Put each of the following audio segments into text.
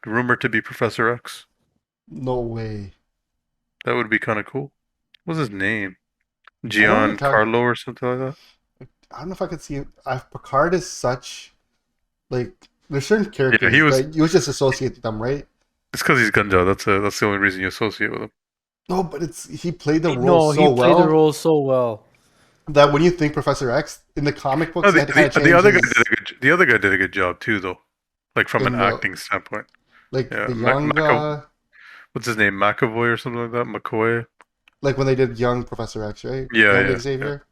rumored to be Professor X. No way. That would be kind of cool. What's his name? I know what you're talking. Giancarlo or something like that? I don't know if I could see it. Picard is such like there's certain Yeah, he characters was. that you would just associate with them, right? It's because he's Gunja. That's the only reason you associate with him. No, but it's he played the role No, he so played the well role so well. that when you think Professor X in the comic No, books, he had to kind of the change other guy did his a the other guy did a good job too, though. Like from an in the acting standpoint. like Yeah, the young what's his name? McAvoy or something like that. McCoy. like when they did young Professor X, right? Yeah, Young yeah. Xavier.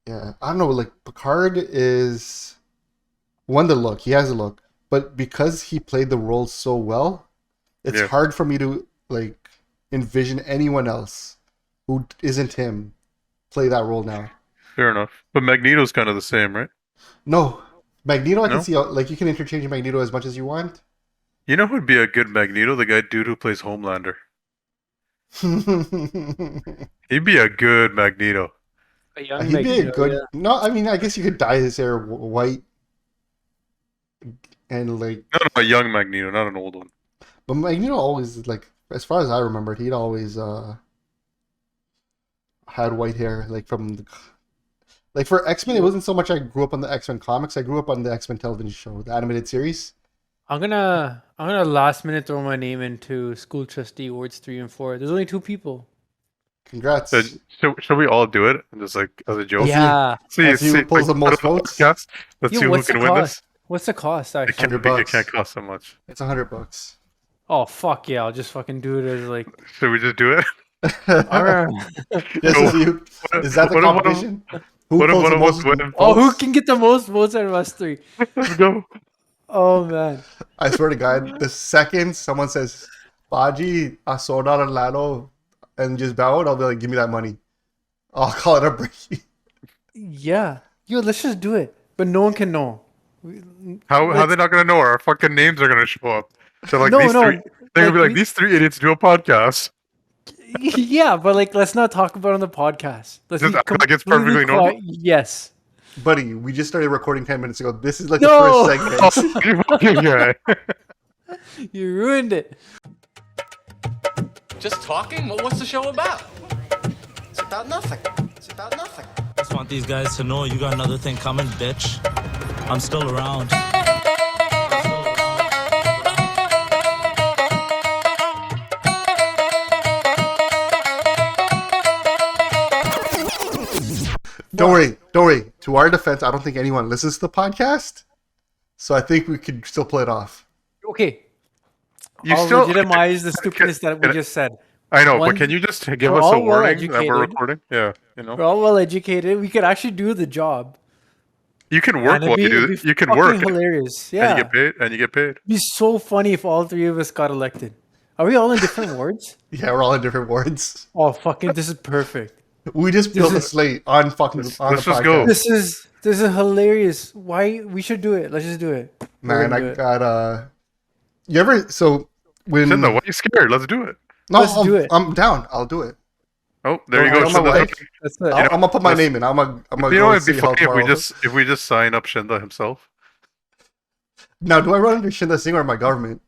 Yeah, I don't know. Like Picard is one the look. He has a look, but because he played the role so well, it's Yeah, hard for me to like envision anyone else who isn't him play that role now. fair enough. But Magneto's kind of the same, right? No, Magneto. I can No? see like you can interchange Magneto as much as you want. You know who'd be a good Magneto? The dude who plays Homelander. He'd be a good Magneto. A young He'd be a Magneto, good. yeah. No, I mean I guess you could dye his hair white and like. No, no, a young Magneto, not an old one. But Magneto always like, as far as I remembered, he'd always had white hair. Like from the, like for X Men, it wasn't so much I grew up on the X Men comics. I grew up on the X Men television show, the animated series. I'm gonna last minute throw my name into school trustee awards 3 and 4. There's only 2 people. So, Congrats! should we all do it? And just like as a joke? As he Yeah. as he See, pulls like the put most it on the votes, podcast. Let's Yo, see who what's the can win this. cost? What's the cost It actually? can't hundred be. It can't bucks. cost so much. It's $100. Oh fuck yeah! I'll just fucking do it as like. Should we just do it? Alright. Just So, to see who, is that the what if competition? Who what if pulls one the of us most win? Oh, who votes? can get the most votes out of us 3? Let's go. Oh man. I swear to God, the second someone says "Baji, I sold out a lotto," and just bow out, I'll be like, "Give me that money." I'll call it a break. Yeah. Yo, let's just do it. But no one can know. How Let's they not gonna know? Our fucking names are gonna show up. So like no these no three, they're gonna like be like we these 3 idiots do a podcast. yeah, but like let's not talk about it on the podcast. Let's Just be act like it's completely perfectly normal. quiet. Yes. Buddy, we just started recording 10 minutes ago. This is like the first No, Oh, segment. you fucking guy. you ruined it. Just talking? Well, what's the show about? It's about nothing. It's about nothing. Just want these guys to know you got another thing coming, bitch. I'm still around. Don't worry, don't worry. To our defense, I don't think anyone listens to the podcast, so I think we could still play it off. Okay, You I'll still. legitimize the stupidness that we can- just said. I know, but One, can you just give we're us a all well warning that we're educated. recording? Yeah, you know. We're all well educated. We could actually do the job, You can work and while you do it'd it. be You can fucking work hilarious. and Yeah, you get paid. And you get paid. it'd be so funny if all 3 of us got elected. Are we all in different wards? Yeah, we're all in different words. Oh fucking! This is perfect. We just built a slate on fucking on Let's the just go. podcast. This is hilarious. Why we should do it? Let's just do it. We're Man, gonna I do it. got You ever so when Shinda, why are you scared? Let's do it. no, Let's do it. I'm down. I'll do it. Oh, there you go. Don't hurt my Shinda's wife. up. That's it. I'm gonna put my let's- name in. I'm gonna You know, go it'd be see how funny if we tomorrow. just sign up Shinda himself. Now, do I run under Shinda Singh or my government?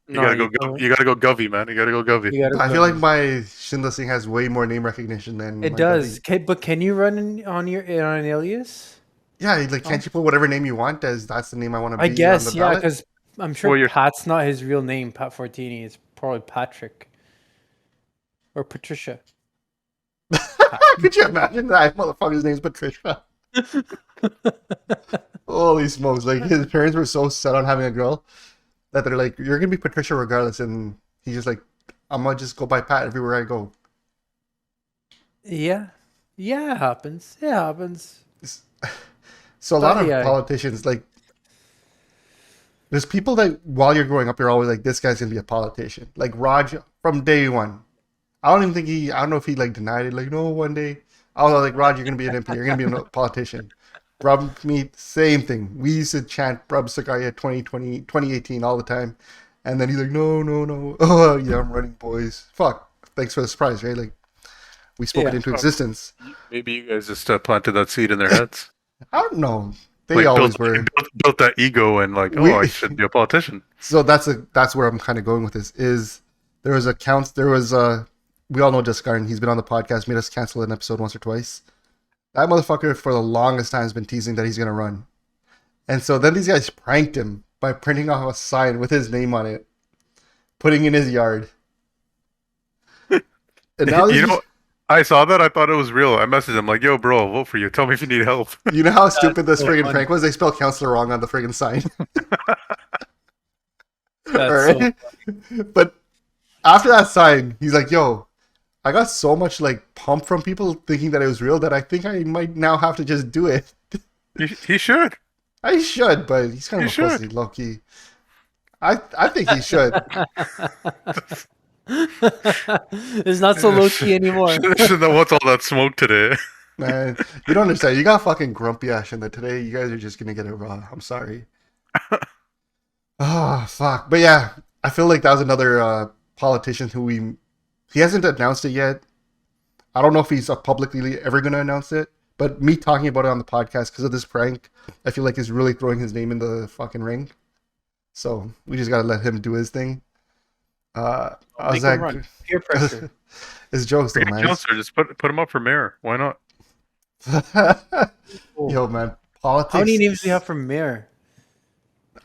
You No, gotta go. you don't. You gotta go Govy, man. You gotta go Govy. You gotta I go. feel like my Shinda Singh has way more name recognition than It my does. government. But can you run on an alias? Yeah, like can't you put whatever name you want as that's the name I want to be I on guess the yeah, ballot? because I'm sure Well, you're- Pat's not his real name. Pat Fortini. It's probably Patrick or Patricia. Could you imagine that motherfucker's name's Patricia? Holy smokes! Like his parents were so set on having a girl that they're like, "You're gonna be Patricia regardless," and he's just like, "I'm gonna just go by Pat everywhere I go." Yeah, yeah, it happens. It happens. So a lot But, of yeah. politicians like. There's people that while you're growing up, you're always like, "This guy's gonna be a politician." Like Raj from day one. I don't even think he. I don't know if he like denied it. Like, no, one day I was like, "Raj, you're gonna be an MP. You're gonna be a politician." Brub me, same thing. We used to chant Brub Sakaya 2020, 2018 all the time. And then he's like, no, no, no. Oh, yeah, I'm running, boys. Fuck. Thanks for the surprise, right? Like, we spoke it Yeah. into existence. Maybe you guys just planted that seed in their heads. I don't know. They Like always were. built that ego and like, We- oh, I should be a politician. So that's where I'm kind of going with this. Is there was we all know Discard. He's been on the podcast, made us cancel an episode once or twice. That motherfucker for the longest time has been teasing that he's gonna run, and so then these guys pranked him by printing off a sign with his name on it, putting in his yard. And now You know, I saw that. I thought it was real. I messaged him like, "Yo, bro, I'll vote for you. Tell me if you need help." you know how stupid this so friggin' funny. prank was? They spelled counselor wrong on the friggin' sign. That's Alright? But after that sign, he's like, yo, I got so much like pump from people thinking that it was real that I think I might now have to just do it. He should. I should, but he's kind of You a pussy, low key. I think he should. It's not so low key anymore. Shouldn't have what's all that smoke today. Man, you don't understand. You got fucking grumpy ass in that today. You guys are just gonna get it raw. I'm sorry. Oh fuck. But yeah, I feel like that was another politician who he hasn't announced it yet. I don't know if he's publicly ever gonna announce it. But me talking about it on the podcast because of this prank, I feel like is really throwing his name in the fucking ring. So we just gotta let him do his thing. I was Make him like, run. Peer pressure. it's jokes though, Forget man. counselor, just put him up for mayor. Why not? Yo, man, politics. How many names do you have for mayor?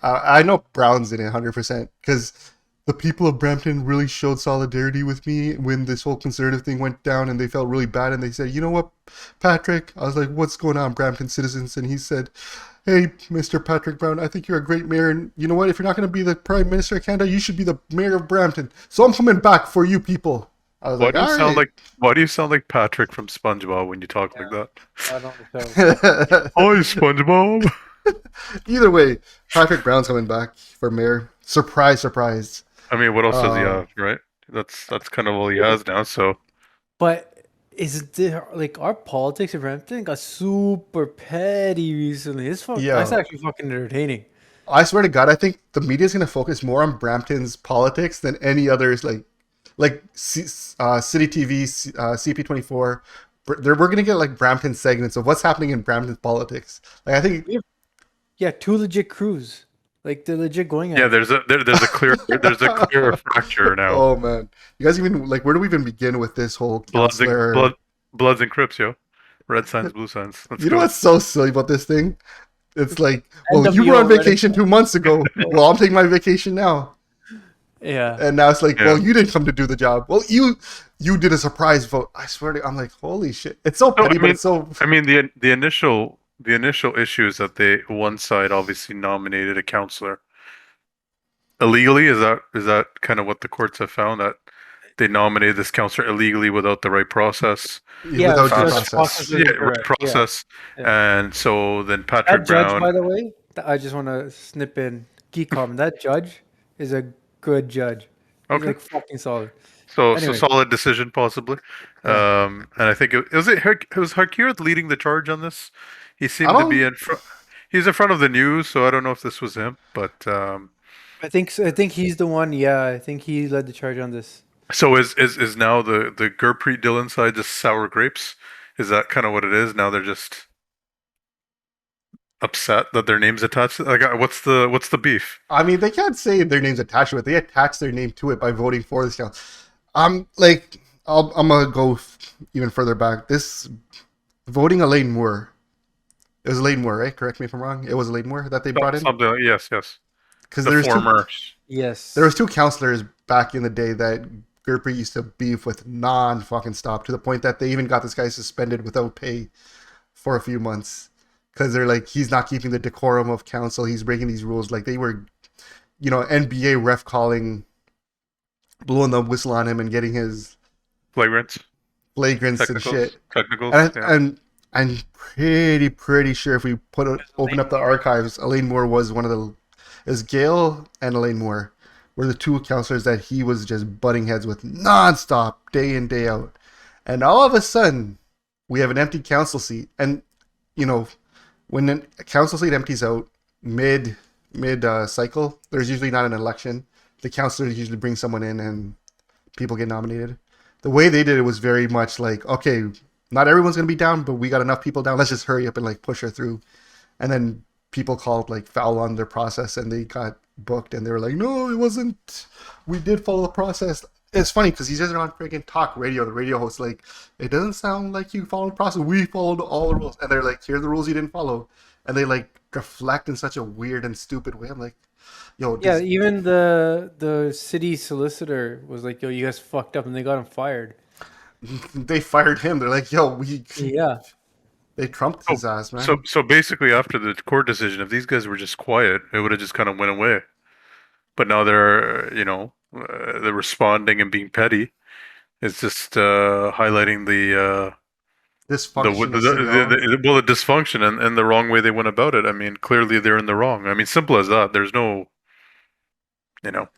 I know Brown's in it 100% because the people of Brampton really showed solidarity with me when this whole conservative thing went down, and they felt really bad, and they said, you know what, Patrick? I was like, what's going on, Brampton citizens? And he said, hey, Mr. Patrick Brown, I think you're a great mayor, and you know what? If you're not going to be the Prime Minister of Canada, you should be the mayor of Brampton. So I'm coming back for you people. I was Why like, do you all sound right. why do you sound like Patrick from SpongeBob when you talk like that? I don't know. Hi, SpongeBob. Either way, Patrick Brown's coming back for mayor. Surprise, surprise. I mean, what else does he Uh, have, right? That's kind of all he has now. So But is there like our politics in Brampton got super petty recently? Yeah. That's actually fucking entertaining. I swear to God, I think the media is going to focus more on Brampton's politics than any others. City TV, CP24. We're going to get like Brampton segments of what's happening in Brampton's politics. Like I think, Yeah, two legit crews. Like they're legit going at yeah, it. there's a clear fracture now. oh man, you guys even like where do we even begin with this whole Bloods counselor? and Bloods and Crips, yo. Red signs, blue signs. Let's You know go. what's so silly about this thing? It's like, well, you NWO were on Reddit. vacation 2 months ago. Well, I'm taking my vacation now. Yeah. And now it's like, Yeah. well, you didn't come to do the job. Well, you did a surprise vote. I swear to, I'm like, holy shit. It's so petty, but it's so. I mean, the initial issue is that one side obviously nominated a counselor illegally. Is that kind of what the courts have found, that they nominated this counselor illegally without the right process? Yeah, without due just process. process. Yeah, Correct, right process. Yeah. And so then Patrick That judge, Brown. by the way, I just want to snip in Geekom. That judge is a good judge. He's Okay. like fucking solid. So Anyway. solid decision possibly. And I think it was Harkirat leading the charge on this. He seemed to be in front. He's in front of the news, so I don't know if this was him, but I think he's the one. Yeah, I think he led the charge on this. so is now the Gurpreet Dillon side just sour grapes? Is that kind of what it is? Now they're just upset that their name's attached. Like, what's the beef? I mean, they can't say their name's attached to it. They attach their name to it by voting for this count. I'm gonna go even further back. This voting Elaine Moore. It was Elaine Moore, right? Correct me if I'm wrong. It was Elaine Moore that they brought in Something like, yes. because The former. Yes. there was two counselors back in the day that Gurpreet used to beef with non-fucking stop to the point that they even got this guy suspended without pay for a few months because they're like, he's not keeping the decorum of council. He's breaking these rules. Like they were, NBA ref blowing the whistle on him and getting his Flagrants. flagrants and Technicals. shit. Technicals. And, yeah. and I'm pretty sure if we open up the archives, Elaine Moore was one of the. It was Gail and Elaine Moore were the two counselors that he was just butting heads with nonstop, day in, day out. And all of a sudden, we have an empty council seat. And, when a council seat empties out mid cycle, there's usually not an election. The councilors usually bring someone in and people get nominated. The way they did it was very much like, okay, not everyone's going to be down, but we got enough people down. Let's just hurry up and like push her through. And then people called like foul on their process and they got booked and they were like, no, it wasn't. We did follow the process. It's funny because these guys are on freaking talk radio. The radio host like, it doesn't sound like you followed the process. We followed all the rules, and they're like, here are the rules you didn't follow, and they like deflect in such a weird and stupid way. I'm like, yo, Yeah, this, even the city solicitor was like, "Yo, you guys fucked up," and they got him fired. they fired him. They're like, yo, we Yeah, they trumped his ass, man. So basically, after the court decision, if these guys were just quiet, it would have just kind of went away. But now they're responding and being petty. It's just highlighting Dysfunction of City Hall. the dysfunction and the wrong way they went about it. I mean, clearly they're in the wrong. I mean, simple as that. There's no, you know,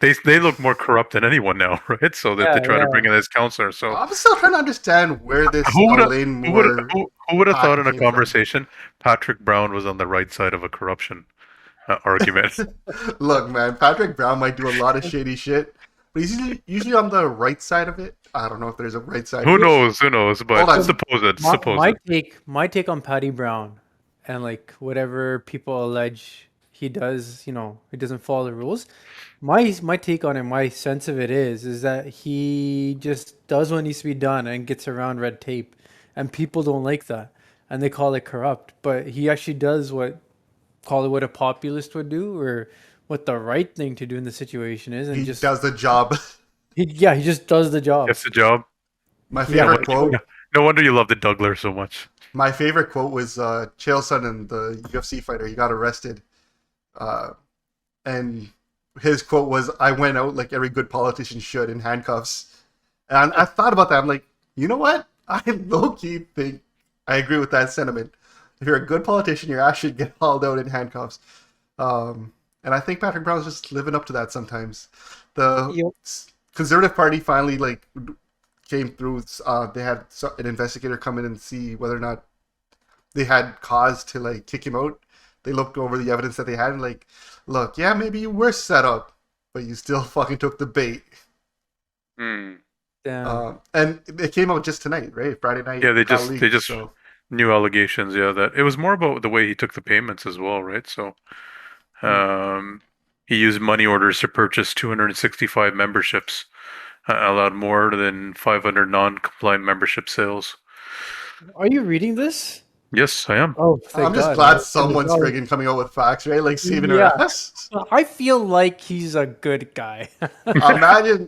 they look more corrupt than anyone now, right? So that they try to bring in this counselor. So I'm still trying to understand where this who would have Elaine Moore who would have thought in a came from. conversation Patrick Brown was on the right side of a corruption argument? Look, man, Patrick Brown might do a lot of shady shit, but he's usually on the right side of it. I don't know if there's a right side. Who knows? Who knows? But Hold on. my take on Patty Brown, and like whatever people allege he does, he doesn't follow the rules. My take on it, my sense of it is that he just does what needs to be done and gets around red tape, and people don't like that, and they call it corrupt. But he actually does call it what a populist would do, or what the right thing to do in the situation is, and He just does the job. he just does the job. That's the job. My favorite quote. No wonder you love the Dougler so much. My favorite quote was Chael Sonnen, the UFC fighter. He got arrested, and his quote was, "I went out like every good politician should in handcuffs." And I thought about that. I'm like, you know what? I low key think I agree with that sentiment. If you're a good politician, your ass should get hauled out in handcuffs. And I think Patrick Brown's just living up to that sometimes. The Conservative Party finally like came through. They had an investigator come in and see whether or not they had cause to like kick him out. They looked over the evidence that they had and like, look, yeah, maybe you were set up, but you still fucking took the bait. Hmm. Damn. And it came out just tonight, right? Friday night. Yeah, they got just leaked, so. new allegations. Yeah, that it was more about the way he took the payments as well, right? So, he used money orders to purchase 265 memberships, allowed more than 500 non-compliant membership sales. Are you reading this? Yes, I am. Oh, I'm just glad someone's friggin' coming out with facts, right? Like saving her ass. I feel like he's a good guy. Imagine,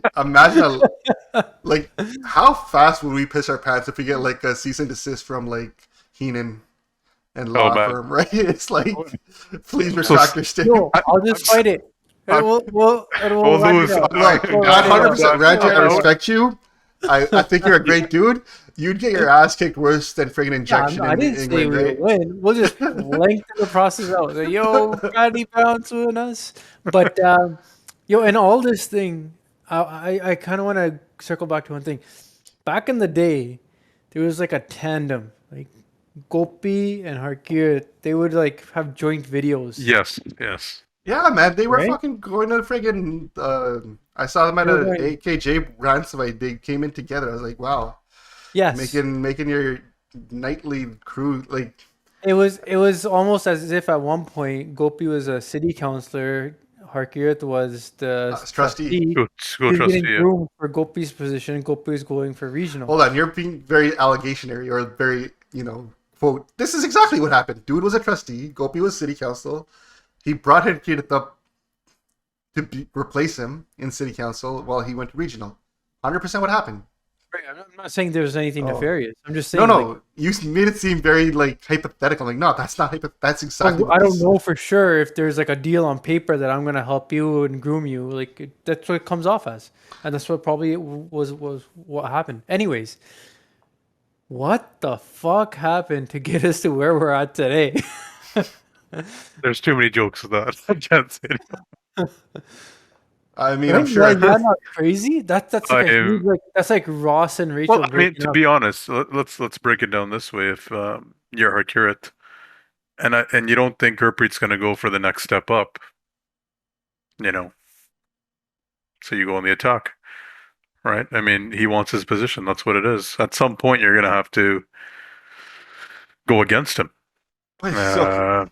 like, how fast would we piss our pants if we get like a cease and desist from like Heenan and law firm, right? It's like, please retract your statement. I'll just fight it. We'll Look, 100%, Randy, I respect you. I think you're a great dude. You'd get your ass kicked worse than friggin' injection I in didn't England, say we right? would win. We'll just lengthen the process out. Like, yo, Patty Brown's with us. But, and all this thing, I kind of want to circle back to one thing. Back in the day, there was like a tandem. Like, Gopi and Harkir, they would like have joint videos. Yes. Yeah, man, they were Right? fucking going to friggin' I saw them at They're an going- AKJ rant, so they came in together. I was like, wow, Yes. making your nightly crew like. It was almost as if at one point Gopi was a city councillor, Harkirat was the Trustee. School He's trustee. getting Yeah. groomed for Gopi's position. Gopi is going for regional. Hold on, you're being very allegationary or very, quote. This is exactly what happened. Dude was a trustee. Gopi was city council. He brought Harkirat up to replace him in city council while he went to regional. 100% what happened. Right, I'm not saying there's anything nefarious. I'm just saying. No, like, you made it seem very like hypothetical. Like, no, that's not that's exactly. I don't know for sure if there's like a deal on paper that I'm gonna help you and groom you. Like that's what it comes off as, and that's what probably was what happened. Anyways, what the fuck happened to get us to where we're at today? There's too many jokes with that. I can't say it. I mean, Right? I'm sure. Is that not crazy? That's like a am- huge, like that's like Ross and Rachel. Well, I mean, breaking to up. be honest, let's break it down this way. If you're Harkirat, and you don't think Gurpreet's going to go for the next step up, so you go on the attack, right? I mean, he wants his position. That's what it is. At some point, you're going to have to go against him. So,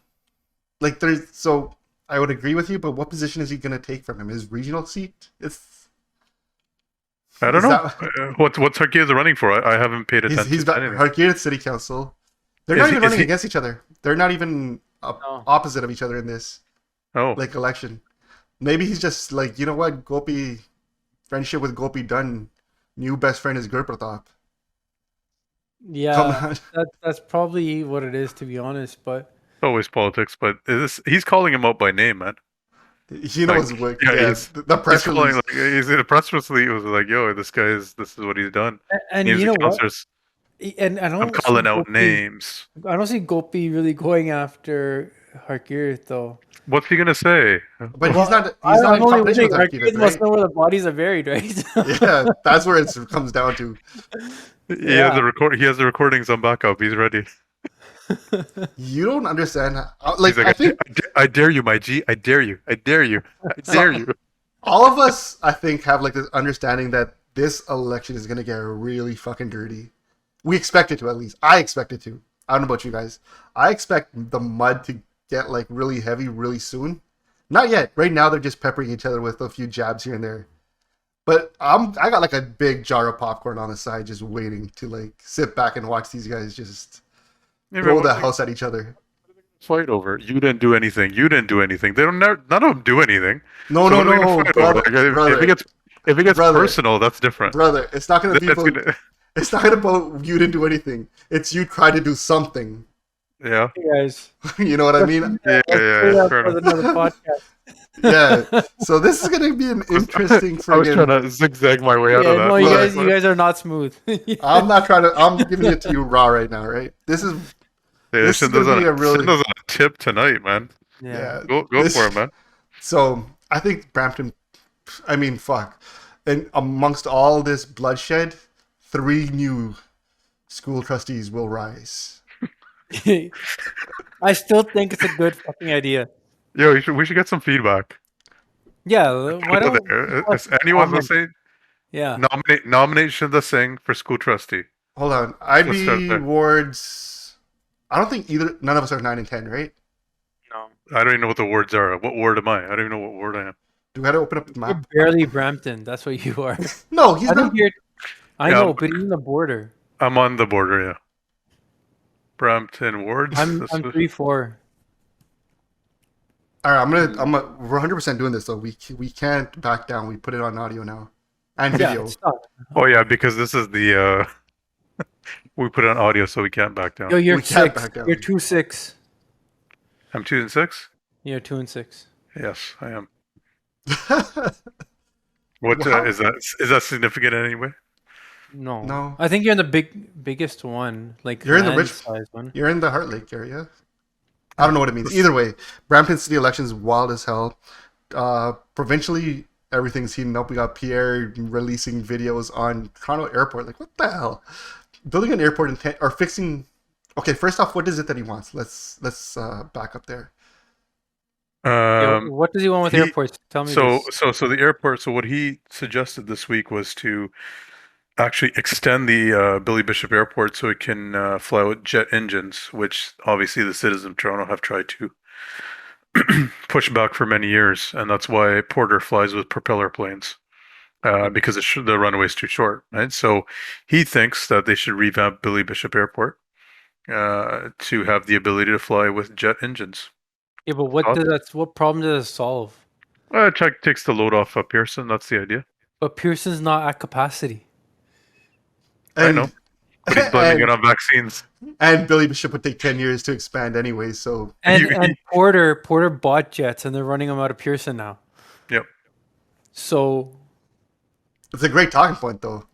like there's so I would agree with you, but what position is he going to take from him? His regional seat? I don't Is know. that What's Harkiza running for? I haven't paid he's attention to back anything. Harkir City Council. They're Is not he? even Is running he? against each other. They're not even No. opposite of each other in this Oh, like election. Maybe he's just like, you know what, Gopi, friendship with Gopi done. New best friend is Gurpratap. Come Yeah, on. that's probably what it is, to be honest. But always politics, but he's calling him out by name, man. He Like, knows what. yeah, Yeah, the he's press calling release. like he's in a press release. It was like, yo, this is what he's done. and Names you the know what? counselors. And I I'm don't see calling out Gopi. names. I don't see Gopi really going after Harkir though. What's he gonna say? But he's not. I, He's not I'm in only competition wondering. with Harkir, Harkir must right? know where the bodies are buried, right? Yeah, that's where it comes down to. He has Yeah. the record. He has the recordings on backup. He's ready. You don't understand. He's Like like, I think I dare you, my G. I dare you. I dare you. I dare you. all of us, I think, have like this understanding that this election is gonna get really fucking dirty. We expect it to, at least. I expect it to. I don't know about you guys. I expect the mud to get like really heavy really soon. Not yet. Right now they're just peppering each other with a few jabs here and there. But I got like a big jar of popcorn on the side just waiting to like sit back and watch these guys just Yeah, throw but the what- house at each other. Fight over. You didn't do anything. You didn't do anything. They don't. None of them do anything. No, So no, what are we gonna no, fight brother, over? Like, if brother, it gets brother. personal, that's different. brother. It's not gonna be That's about, gonna, it's not about you didn't do anything. It's you tried to do something. yeah, Hey guys. You know what I mean? yeah, Let's save that fair for enough. another podcast. Yeah. So this is gonna be an interesting I was trying friggin'. to zigzag my way out Yeah, of that. no, Look. you guys are not smooth. I'm not trying to. I'm giving it to you raw right now, right? This is Yeah, this is Shindo's gonna be on a really- Shindo's on a tip tonight, man. yeah. Go This- for it, man. So I think Brampton. I mean, fuck. And amongst all this bloodshed, 3 new school trustees will rise. I still think it's a good fucking idea. Yo, we should get some feedback. Yeah, why Go don't there. people If anyone's comment? listening, Yeah. nominate Shinda Singh for school trustee. Hold on. Let's start IB there. wards. I don't think none of us are 9 and 10, right? No. I don't even know what the words are. What word am I? I don't even know what word I am. Do we have to open up the You're map? barely Brampton. That's what you are. No, he's I not. think you're. I Yeah, know, but he's in the border. I'm on the border, yeah. Brampton wards. I'm This I'm is- 3-4. All right, we're 100% doing this though. We can't back down. We put it on audio now and Yeah, video. it's not. Oh yeah, because this is the we put it on audio, so we can't back down. Yo, you're We can't 6. back down. You're 2-6. I'm 2 and 6. You're 2 and 6. Yes, I am. What Wow. is that? Is that significant in any way? No. No. I think you're in the biggest one, like You're in the land rich- size one. You're in the Heart Lake area. I don't know what it means. Either way, Brampton City elections wild as hell. Provincially, everything's heating up. We got Pierre releasing videos on Toronto Airport. Like, what the hell? Building an airport or fixing. Okay, first off, what is it that he wants? Let's back up there. Yo, what does he want with he- airports? Tell me So this. the airport. So what he suggested this week was to actually extend the Billy Bishop Airport so it can fly with jet engines, which obviously the citizens of Toronto have tried to push back for many years, and that's why Porter flies with propeller planes because the runway is too short, right? So he thinks that they should revamp Billy Bishop Airport to have the ability to fly with jet engines. Yeah, but what problem does it solve? Check takes the load off Pearson. That's the idea. But Pearson's not at capacity. I know. But he's blaming it on vaccines. And Billy Bishop would take 10 years to expand anyway, so And Porter bought jets and they're running them out of Pearson now. Yep. So it's a great talking point, though.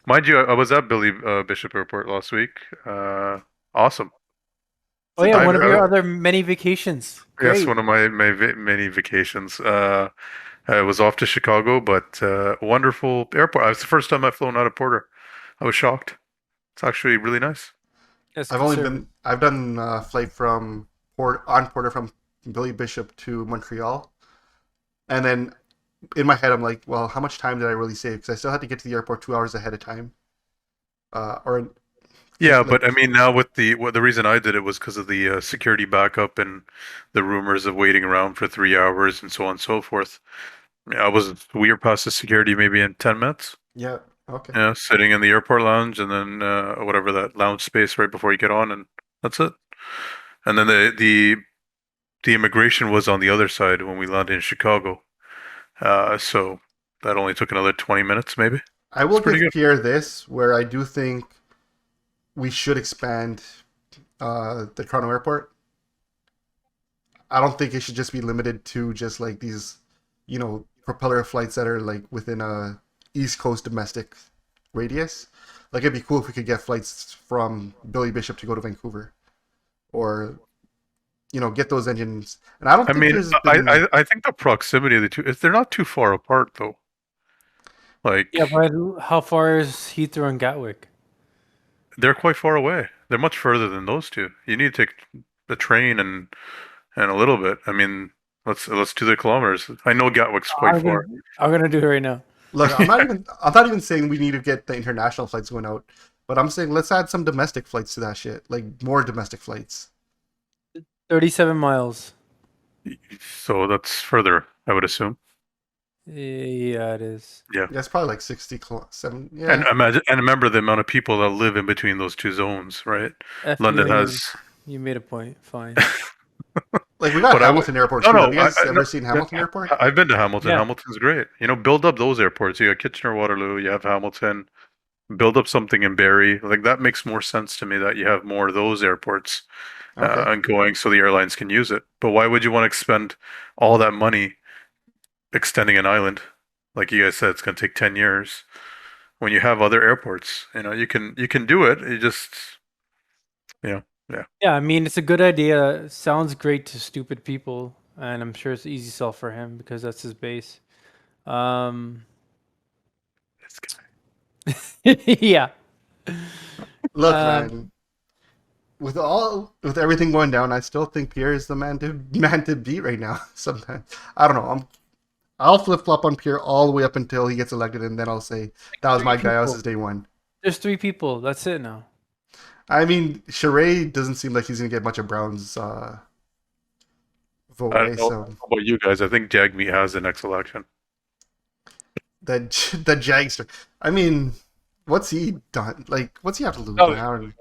Mind you, I was at Billy Bishop Airport last week. Awesome. oh yeah, I- one of your other many vacations. Great. Yes, one of my many vacations. I was off to Chicago, but wonderful airport. It's the first time I've flown out of Porter. I was shocked. It's actually really nice. That's I've done a flight from Porter from Billy Bishop to Montreal, and then in my head I'm like, well, how much time did I really save? Because I still had to get to the airport 2 hours ahead of time, or Yeah, Just like but I mean, now with the reason I did it was because of the security backup and the rumors of waiting around for 3 hours and so on and so forth. Yeah, we were past the security maybe in 10 minutes. yeah, okay. Yeah, sitting in the airport lounge and then whatever that lounge space right before you get on, and that's it. And then the immigration was on the other side when we landed in Chicago. So that only took another 20 minutes, maybe. I It's will pretty give good. Pierre this, where I do think we should expand the Toronto airport. I don't think it should just be limited to just like these, propeller flights that are like within a East Coast domestic radius. Like it'd be cool if we could get flights from Billy Bishop to go to Vancouver, or get those engines. And I don't I think mean, there's been. I think the proximity of the two, they're not too far apart though. Like Yeah, but how far is Heathrow and Gatwick? they're quite far away. They're much further than those two. You need to take the train and a little bit. I mean, let's do the kilometers. I know Gatwick's quite I'm gonna, far. I'm gonna do it right now. Look, I'm not even saying we need to get the international flights going out, but I'm saying let's add some domestic flights to that shit, like more domestic flights. 37 miles. So that's further, I would assume. Yeah, it is. Yeah. Yeah, it's probably like 7. And Yeah, imagine and remember the amount of people that live in between those two zones, right? F London million. has You made a point. Fine. like we got but I would Hamilton Airport no too. no Have you guys ever no, seen Hamilton Airport? I've been to Hamilton. Yeah. Hamilton's great. Build up those airports. You got Kitchener, Waterloo, you have Hamilton. Build up something in Barrie. Like that makes more sense to me that you have more of those airports Okay. and going so the airlines can use it. But why would you want to expend all that money extending an island? Like you guys said, it's going to take 10 years. When you have other airports, you can do it. You just yeah. Yeah, I mean, it's a good idea. Sounds great to stupid people, and I'm sure it's easy sell for him because that's his base. Um, This guy. yeah. Look, Um, man. With everything going down, I still think Pierre is the man to beat right now. Sometimes I don't know. I'll flip flop on Pierre all the way up until he gets elected, and then I'll say that was my guy. That was his day one. There's 3 people. That's it now. I mean, Charest doesn't seem like he's gonna get much of Brown's vote, I right? don't know So about you guys. I think Jagmeet has the next election. the Jagster. I mean, what's he done? Like, what's he have to lose Oh, now? I'm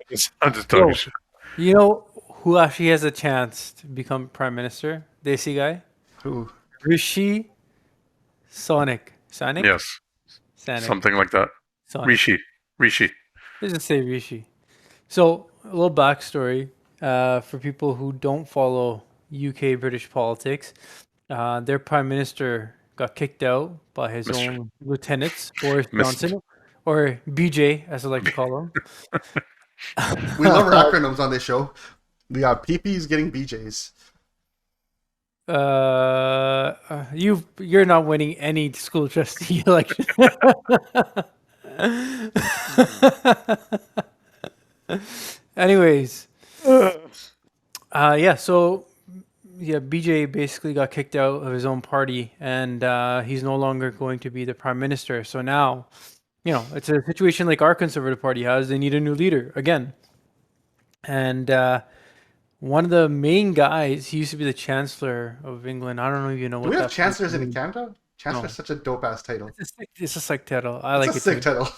just talking Yo. shit. You know who actually has a chance to become prime minister? Desi guy? Who? Rishi Sonic. Sonic? Yes, Sonic. something like that. Sonic. Rishi. Let's just say Rishi. So, a little backstory for people who don't follow UK British politics. Their prime minister got kicked out by his Mr. own lieutenants, Boris Mr. Johnson, or BJ, as I like to call him. We love our acronyms on this show. We got PPs getting BJs. You're not winning any school trustee election. Anyways, yeah. So yeah, BJ basically got kicked out of his own party, and he's no longer going to be the prime minister. So now, it's a situation like our Conservative Party has. They need a new leader again, and one of the main guys, he used to be the Chancellor of England. I don't know if you know Do what we have that chancellors means. in Canada? Chancellor's No. such a dope ass title. It's a sick title. I like It's a it sick too. title.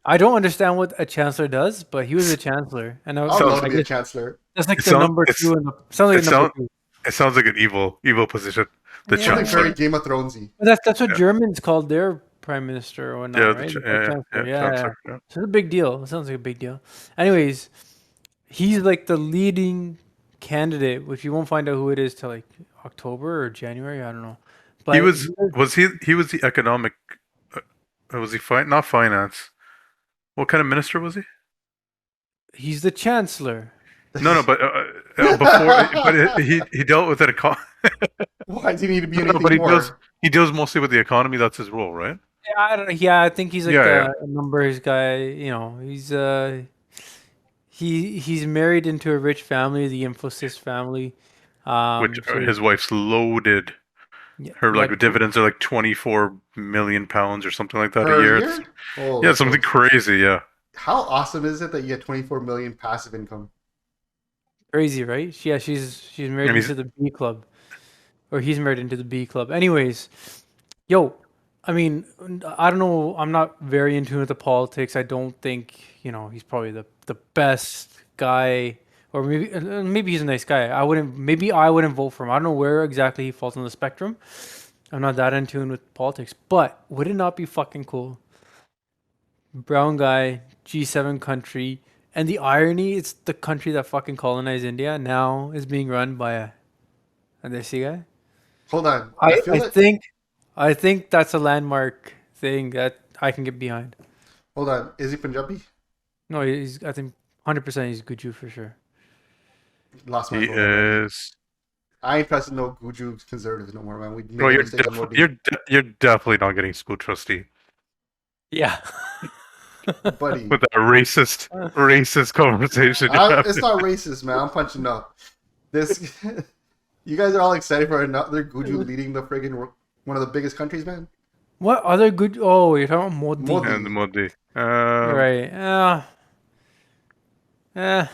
I don't understand what a chancellor does, but he was a chancellor, and I I was would love to I be a guess chancellor. that's like It the sound- number it's- two. Sounds like it a number sound- two. It sounds like an evil position. The Yeah. Something chancellor. very Game of Thronesy. But that's what Yeah. Germans called their prime minister or whatnot, Yeah, right? yeah, Chancellor. chancellor. Yeah. So it's a big deal. It sounds like a big deal. Anyways, he's like the leading candidate, which you won't find out who it is till like October or January. I don't know. But He was the economic. Was he not finance? What kind of minister was he? he's the chancellor. No, but before, but he dealt with it. Why does he need to be No, anything but more? he deals mostly with the economy. That's his role, right? Yeah, I don't know. Yeah, I think he's like Yeah, the numbers guy. He's he's married into a rich family, the Infosys family. Which So his wife's loaded. yeah, Her like dividends are like 24 million pounds or something like that a Per year. year? Oh, Yeah, something crazy. Yeah, How awesome is it that you get 24 million passive income? Crazy, right? Yeah, she's married And he's into the B club, or he's married into the B club. Anyways, yo, I mean, I don't know. I'm not very in tune with the politics. I don't think he's probably the best guy, or maybe he's a nice guy. Maybe I wouldn't vote for him. I don't know where exactly he falls on the spectrum. I'm not that in tune with politics, but would it not be fucking cool? Brown guy, G7 country, and the irony, it's the country that fucking colonized India now is being run by a Desi guy. Hold on. I I, feel I like. think I think that's a landmark thing that I can get behind. Hold on. Is he Punjabi? No, I think 100% he's Guju for sure. Lost my he vote already. is. I ain't trusting no Guju conservatives no more, man. We made Bro, a you're mistake on def- Modi. you're definitely not getting school trustee Yeah. Buddy. with that racist conversation. It's not racist, man. I'm punching up. This, you guys are all excited for another Guju leading the friggin' one of the biggest countries, man. What other good? Oh, you're talking about Modi. Modi. And the Modi. Right. Eh.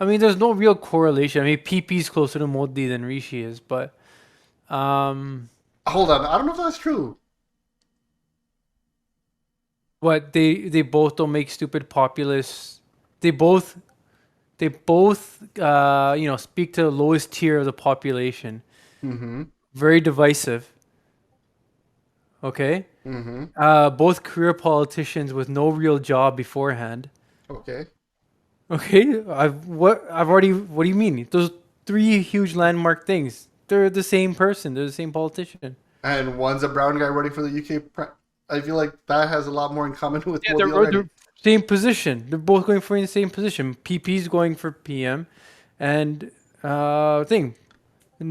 I mean, there's no real correlation. I mean, PP's closer to Modi than Rishi is, but Hold on. I don't know if that's true. what they both don't make stupid populist. They both speak to the lowest tier of the population. Mm-hmm. Very divisive. Okay. Mm-hmm. Both career politicians with no real job beforehand. Okay. Okay. What do you mean? Those three huge landmark things. They're the same person. They're the same politician. And one's a brown guy running for the UK. I feel like that has a lot more in common with Yeah, Modi already. they're same position. They're both going for the same position. PP's going for PM, and and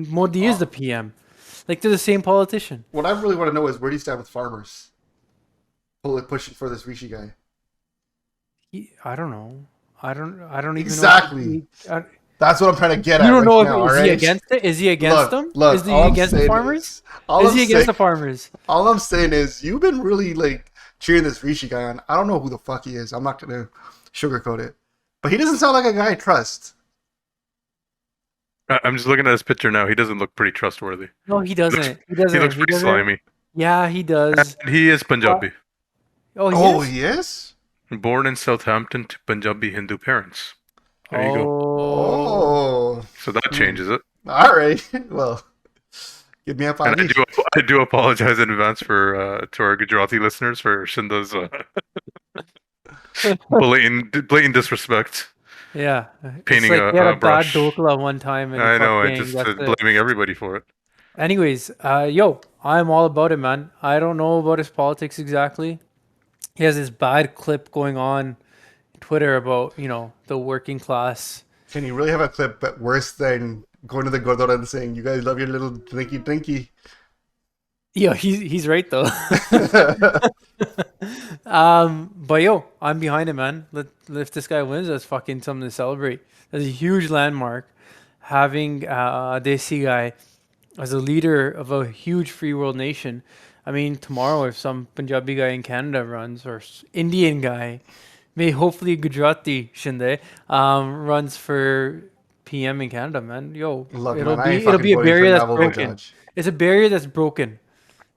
Modi is the PM. Like they're the same politician. What I really want to know is where do you stand with farmers? Pushing for this Rishi guy. I don't know. I don't even Exactly. know. That's what I'm trying to get You at. don't know now, if is all he right? against it? Is he against them? Look, Is he all I'm against the saying farmers? all Is he I'm against saying- the farmers? All I'm saying is you've been really like cheering this Rishi guy on. I don't know who the fuck he is. I'm not gonna sugarcoat it, but he doesn't sound like a guy I trust. I'm just looking at his picture now. He doesn't look pretty trustworthy. No, he doesn't. He doesn't. He looks pretty doesn't. slimy. Yeah, he does. And he is Punjabi. Oh, Oh, is? he is. Born in Southampton to Punjabi Hindu parents. There you go. Oh, So that changes it. all right. Well, give me a And apology. I do apologize in advance for to our Gujarati listeners for Shinda's blatant disrespect. Yeah. Painting it's like he had a a bad brush. dokla one time and I know, and fucking, just that's it. blaming everybody for it. Anyways, yo, I'm all about it, man. I don't know about his politics exactly. He has this bad clip going on Twitter about, the working class. Can you really have a clip but worse than going to the Gurdwara and saying, "You guys love your little drinky"? Yeah, he's right though. But yo, I'm behind him, man. If this guy wins, that's fucking something to celebrate. That's a huge landmark. Having a Desi guy as a leader of a huge free world nation. I mean, tomorrow if some Punjabi guy in Canada runs or Indian guy, hopefully Gujarati Shinde, runs for PM in Canada, man. Yo, Look, it'll man, I ain't be fucking a voting for barrier that's Naval broken. Bajaj. It's a barrier that's broken.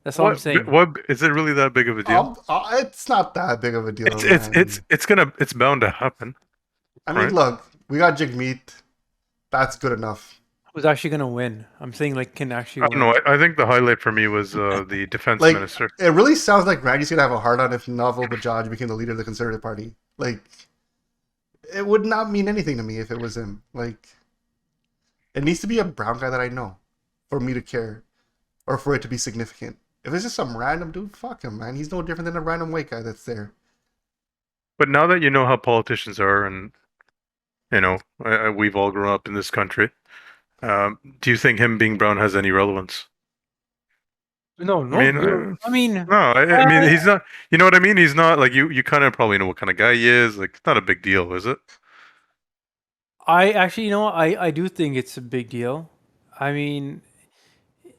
That's all I'm saying. What is it really that big of a deal? It's not that big of a deal. It's bound to happen. I mean, right. look, we got Jagmeet. That's good enough. Who's actually gonna win? I'm saying can actually I win. don't know. I think the highlight for me was the defense Like, minister. it really sounds like Randy's gonna have a hard on if Naval Bajaj became the leader of the Conservative Party. Like, it would not mean anything to me if it was him. Like, it needs to be a brown guy that I know for me to care or for it to be significant. If it's just some random dude, fuck him, man. He's no different than a random white guy that's there. But now that you know how politicians are, and we've all grown up in this country, do you think him being brown has any relevance? No. I mean, No, I mean he's not. You know what I mean? He's not like you. You kind of probably know what kind of guy he is. Like, it's not a big deal, is it? I actually, I do think it's a big deal. I mean,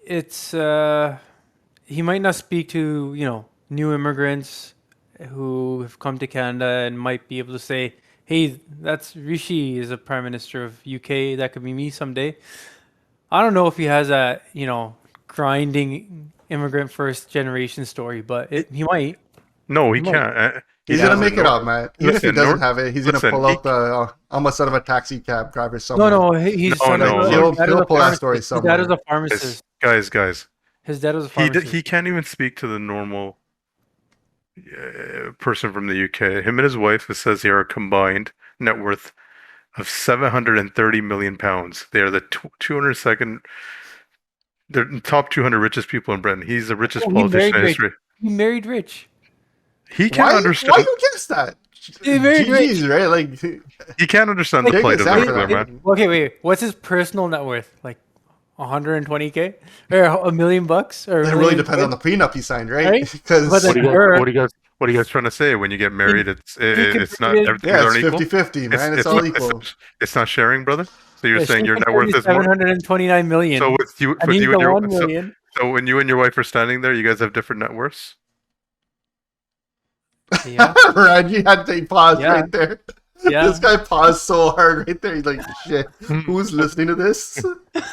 it's he might not speak to new immigrants who have come to Canada and might be able to say, "Hey, that's Rishi is a prime minister of UK. That could be me someday." I don't know if he has a grinding immigrant first generation story, but he might. No, he He might. can't. He's He gonna hasn't. make it up, man. Even if he Listen, doesn't have it, he's gonna listen, pull out the I'm a son of a taxi cab driver No, somewhere. no, he's No, son no, of look. his dad He'll was a pull that story pharmacist. His dad was a somewhere. pharmacist. guys. His dad was a He pharmacist. he can't even speak to the normal person from the UK. Him and his wife, it says here, are combined net worth of 730 million pounds. They are the 202nd. They're the top 200 richest people in Britain. He's the richest Oh, he politician married in rich. history. He married rich. He can't Why understand. you guess that? He married GG's, right? Like He can't understand the Big plight of the example regular for that. man. Okay, wait. What's his personal net worth? Like 120K or $1 million bucks or it really depends on the prenup he signed, right? Right? Because But What then- do you Sure. guys? What are you guys trying to say? When you get married, it's not contributed- everything's yeah, aren't it's equal. 50-50, man. It's all equal. It's not sharing, brother. So you're saying your net worth is more. 729 million. So with you, and with he's you the and your 1 million. so when you and your wife are standing there, you guys have different net worths. Yeah, Right? You had to pause Yeah. right there. yeah. This guy paused so hard right there. He's like, shit, who's listening to this?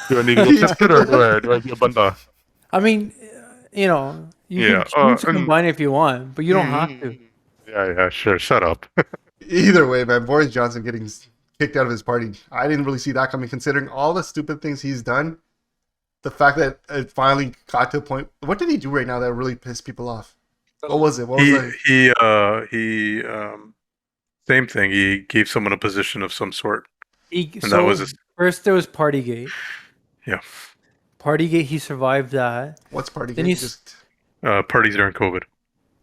Do I need to go check it or do I be a banda? I mean, you know, you Yeah, can choose to and- combine it if you want, but you don't have to. Yeah, sure. Shut up. Either way, man, Boris Johnson getting kicked out of his party. I didn't really see that coming, considering all the stupid things he's done. The fact that it finally got to a point. What did he do right now that really pissed people off? What was it? What was it? He same thing. He gave someone a position of some sort. So that was his- first there was Partygate. Yeah. Partygate, he survived that. What's party Then game? he's- Just Parties during COVID.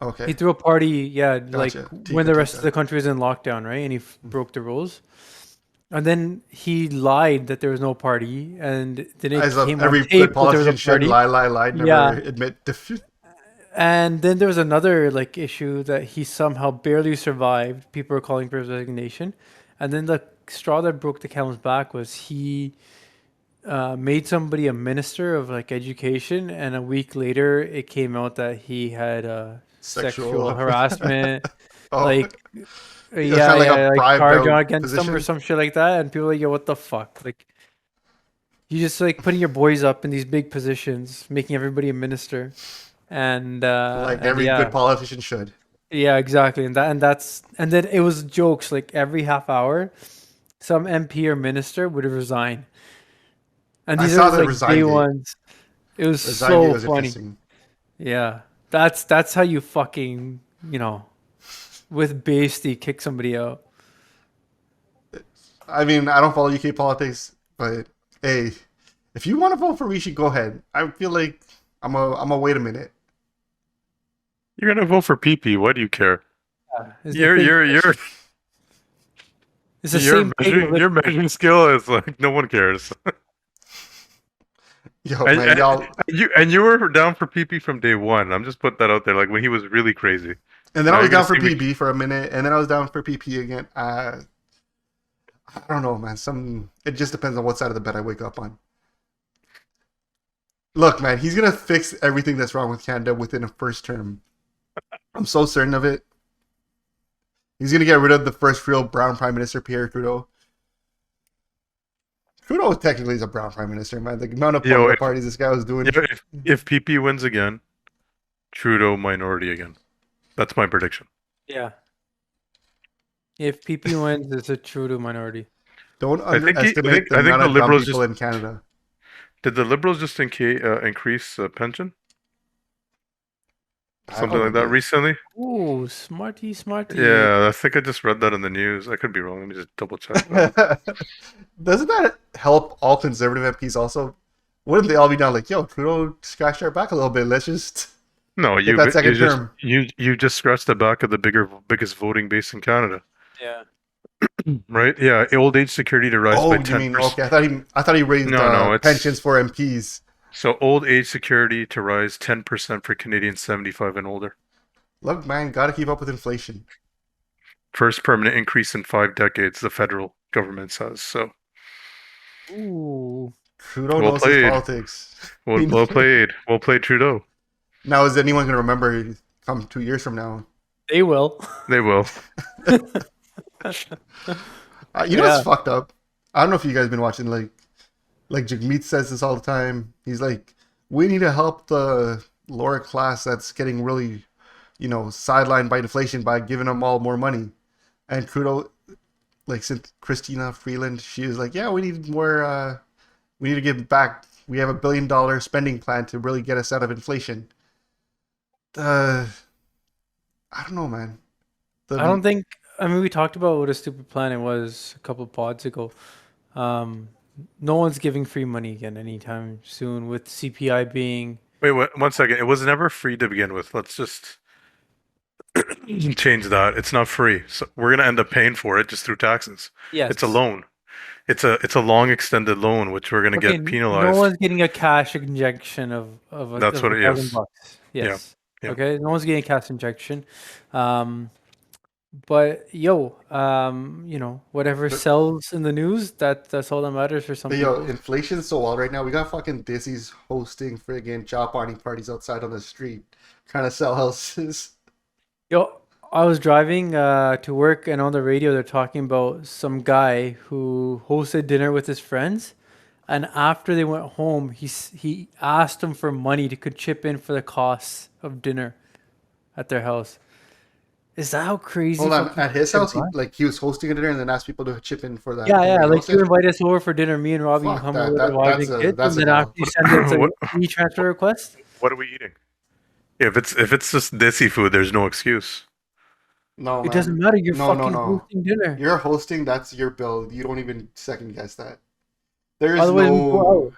okay. He threw a party, yeah, like Gotcha. when the Tika, rest tika. of the country was in lockdown, right? And he broke the rules. And then he lied that there was no party, and then it As came every on tape good that there was a politician should party. lie, never Yeah. admit defeat. And then there was another like issue that he somehow barely survived. People were calling for his resignation, and then the straw that broke the camel's back was he made somebody a minister of like education, and a week later it came out that he had Sexual- sexual harassment, Oh, like kinda yeah, like a yeah, like bribed charge out on against them or position? some shit like that, and people were like, yo, what the fuck, like. You just like putting your boys up in these big positions, making everybody a minister, and like and every yeah. good politician should. Yeah, exactly. And then it was jokes like every half hour, some MP or minister would resign. And I these saw are the like resign day date. ones. It was Resign so date was funny. interesting. Yeah. That's how you fucking, with basty kick somebody out. I mean, I don't follow UK politics, but hey, if you want to vote for Rishi, go ahead. I feel like I'm a wait a minute. You're gonna vote for PP. Why do you care? It's the You're thing- you're it's the your same thing measuring, with- your measuring skill is like no one cares. Yo, And, man, and- y'all. and you were down for PP from day one. I'm just putting that out there, like when he was really crazy. And then Now I was you're down gonna for see me- PB for a minute, and then I was down for PP again. I don't know, man. It just depends on what side of the bed I wake up on. Look, man, he's gonna fix everything that's wrong with Canada within a first term. I'm so certain of it. He's gonna get rid of the first real brown prime minister, Pierre Trudeau. Trudeau technically is a brown prime minister, man. The amount of Yo, political if- parties this guy was doing. If PP wins again, Trudeau minority again. That's my prediction. Yeah. If PP wins, it's a Trudeau minority. Don't I think underestimate the I think amount the of dumb Liberals people in Canada. Did the Liberals just increase pension? I Something don't like that know. recently? Ooh, smarty. Yeah, I think I just read that in the news. I could be wrong. Let me just double check. Doesn't that help all conservative MPs also? Wouldn't they all be down like, yo, Trudeau scratched our back a little bit. Let's just No, Get that second just term. you just scratched the back of the biggest voting base in Canada, Yeah. right? Yeah, old age security to rise Oh, by you 10%. mean okay? I thought he raised No, it's- pensions for MPs. So old age security to rise 10% for Canadians 75 and older. Look, man, gotta keep up with inflation. First permanent increase in 5 decades, the federal government says. So Ooh. Trudeau Well knows played. his politics. well, He well knows- played, Trudeau. Now, is anyone gonna remember come 2 years from now? They will. They will. You know what's Yeah. fucked up? I don't know if you guys been watching like Jagmeet says this all the time. He's like, we need to help the lower class that's getting really, sidelined by inflation by giving them all more money. And Trudeau, like since Christina Freeland, she was like, yeah, we need more. We need to give back. We have $1 billion spending plan to really get us out of inflation. I don't know, man. I don't think. I mean, we talked about what a stupid plan it was a couple pods ago. Um, no one's giving free money again anytime soon. With CPI being Wait, 1 second. It was never free to begin with. Let's just change that. It's not free. So we're gonna end up paying for it just through taxes. yes, It's a loan. It's a long extended loan which we're gonna okay. get No penalized. one's getting a cash injection of That's what it is. $1,000. Yeah. Yes. Yeah. Okay. No one's getting a cash injection. Um, but whatever sells in the news, that's all that matters for some But yo, people. inflation's so wild right now. We got fucking Dizzy's hosting friggin' job bonding parties outside on the street, trying to sell houses. Yo, I was driving to work, and on the radio they're talking about some guy who hosted dinner with his friends, and after they went home, he asked them for money to could chip in for the costs of dinner at their house. Is that how crazy? Hold on, fucking at his people house, are? he was hosting a dinner and then asked people to chip in for that. Yeah, thing yeah. that he Like you hosted? invite us over for dinner, me and Robbie can Fuck come that. over, wives and kids, That's and a then no. after you send us What a e-transfer request. what are we eating? Yeah, if it's just desi food, there's no excuse. No, It doesn't man. matter. You're No, fucking no. hosting dinner. You're hosting. That's your bill. You don't even second guess that. There By is the way, we go no. out.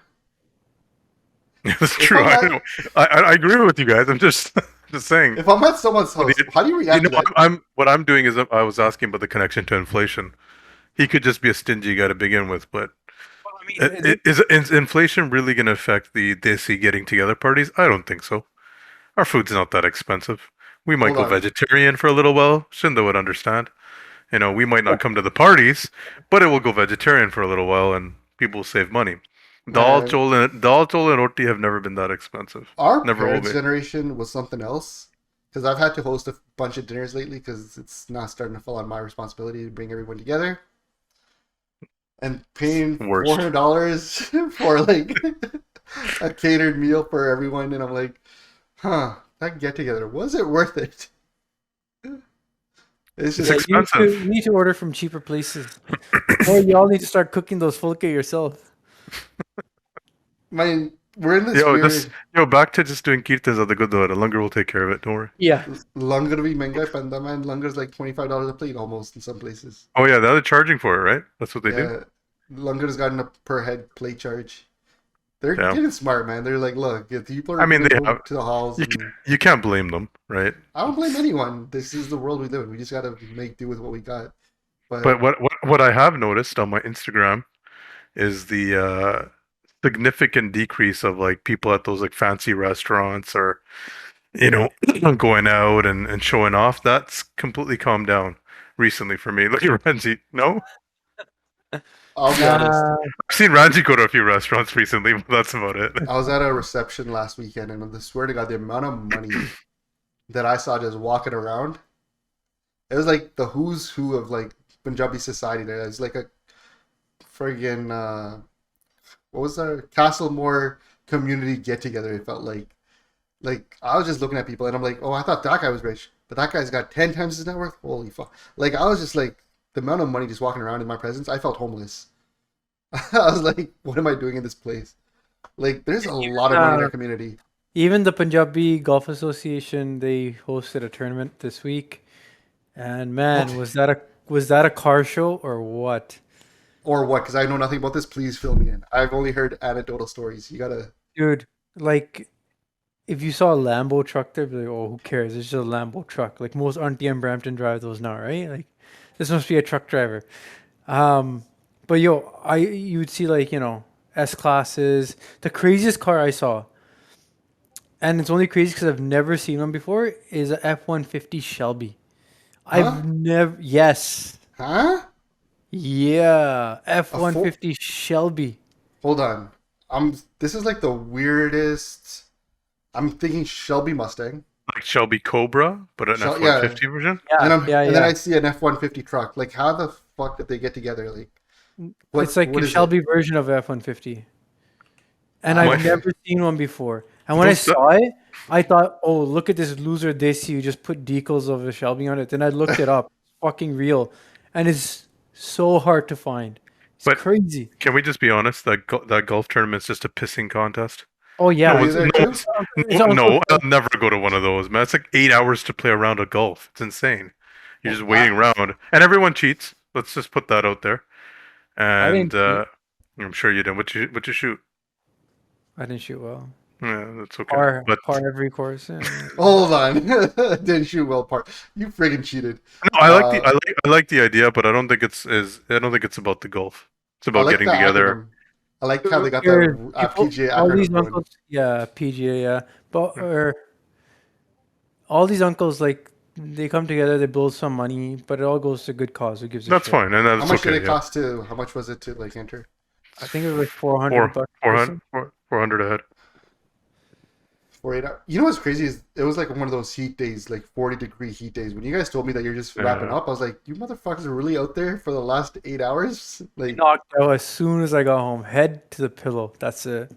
That's If true. I'm I at, know. I agree with you guys. I'm just just saying. if I'm at someone's house, how do you react to that? I'm what I'm doing is I was asking about the connection to inflation. He could just be a stingy guy to begin with, but Well, I mean, is inflation really going to affect the desi getting together parties? I don't think so. Our food's not that expensive. We might Hold go on. vegetarian for a little while. Shinda would understand. We might not come to the parties, but it will go vegetarian for a little while, and people will save money. Man, Dal chol and roti have never been that expensive. our Never will parents' be. generation was something else. Because I've had to host a bunch of dinners lately because it's not starting to fall on my responsibility to bring everyone together. And paying Worst. $400 for like a catered meal for everyone, and I'm like, that get together, was it worth it? It's just It's yeah, expensive. you need to order from cheaper places. Or y'all need to start cooking those fulke yourself. we're in this weird Back to just doing kirtas at the Gurdwara. Langar will take care of it. Don't worry. Yeah. langar bhi mehanga hai panda, man. Langar's like $25 a plate almost in some places. Oh yeah, now they're charging for it, right? That's what they do. Yeah, langar's gotten a per head plate charge. They're Yeah. getting smart, man. They're like, look, if people are I mean, gonna they go have- to the halls, You can't blame them, right? I don't blame anyone. This is the world we live in. We just gotta make do with what we got. But what I have noticed on my Instagram is the significant decrease of like people at those like fancy restaurants or going out and showing off. That's completely calmed down recently for me. Look at Ranji. No, I'll be honest. I've seen Ranji go to a few restaurants recently, but that's about it. I was at a reception last weekend, and I swear to God, the amount of money that I saw just walking around, it was like the who's who of like Punjabi society. There, it's like a friggin' what was that? Castlemore community get together. It felt like I was just looking at people, and I'm like, oh, I thought that guy was rich, but that guy's got 10 times his net worth. Holy fuck! Like I was just like the amount of money just walking around in my presence. I felt homeless. I was like, what am I doing in this place? Like, there's a lot of money in our community. Even the Punjabi Golf Association, they hosted a tournament this week, and man, was that a car show or what? Or what? Because I know nothing about this. Please fill me in. I've only heard anecdotal stories. You gotta. Dude, like, if you saw a Lambo truck there, be like, oh, who cares? It's just a Lambo truck. Like most Auntie and Brampton drive those now, right? Like, this must be a truck driver. But yo, you would see like S classes. The craziest car I saw, and it's only crazy because I've never seen one before, is a F-150 Shelby. Huh? I've never. Yes. Huh? Yeah, F-150 Shelby. Hold on. This is like the weirdest. I'm thinking Shelby Mustang. Shelby Cobra, but an Shel- F-150 version. Yeah, yeah, and then yeah. I see an F-150 truck. Like, how the fuck did they get together? Like, It's like what a is Shelby it? version of F-150. And Ah, I've My okay. never seen one before. And when I those saw it, I thought, "Oh, look at this loser Desi who just put decals of a Shelby on it." Then I looked it up. It's fucking real, and it's so hard to find. It's but crazy. can we just be honest? That golf tournament's just a pissing contest. Oh No yeah, Were you one's there no too? one's it's also I'll never go to one of those, man. It's like 8 hours to play a round of golf. It's insane. You're Well, just waiting around, and everyone cheats. Let's just put that out there. I And didn't shoot. I'm sure you didn't. What you shoot? I didn't shoot well. Yeah, that's okay. Par But par every course. Yeah. hold on. Didn't shoot well part. You friggin' cheated. no, Uh, I like the idea, but I don't think it's about the golf. It's I about like the getting together. acronym. I like how they got There's the people, PGA all these acronym going. uncles, yeah, PGA, yeah, but or all these uncles like they come together, they build some money, but it all goes to good cause. Who gives a That's shit? fine, and How that's much did okay. it Yeah, cost to? How much was it to like enter? I think it was like 400 four bucks a four person. hundred 400 ahead. 48 hours. You know what's crazy is it was like one of those heat days, like 40-degree heat days. When you guys told me that you're just wrapping Yeah. up, I was like, you motherfuckers are really out there for the last 8 hours? Like, Knocked out as soon as I got home, head to the pillow. That's it.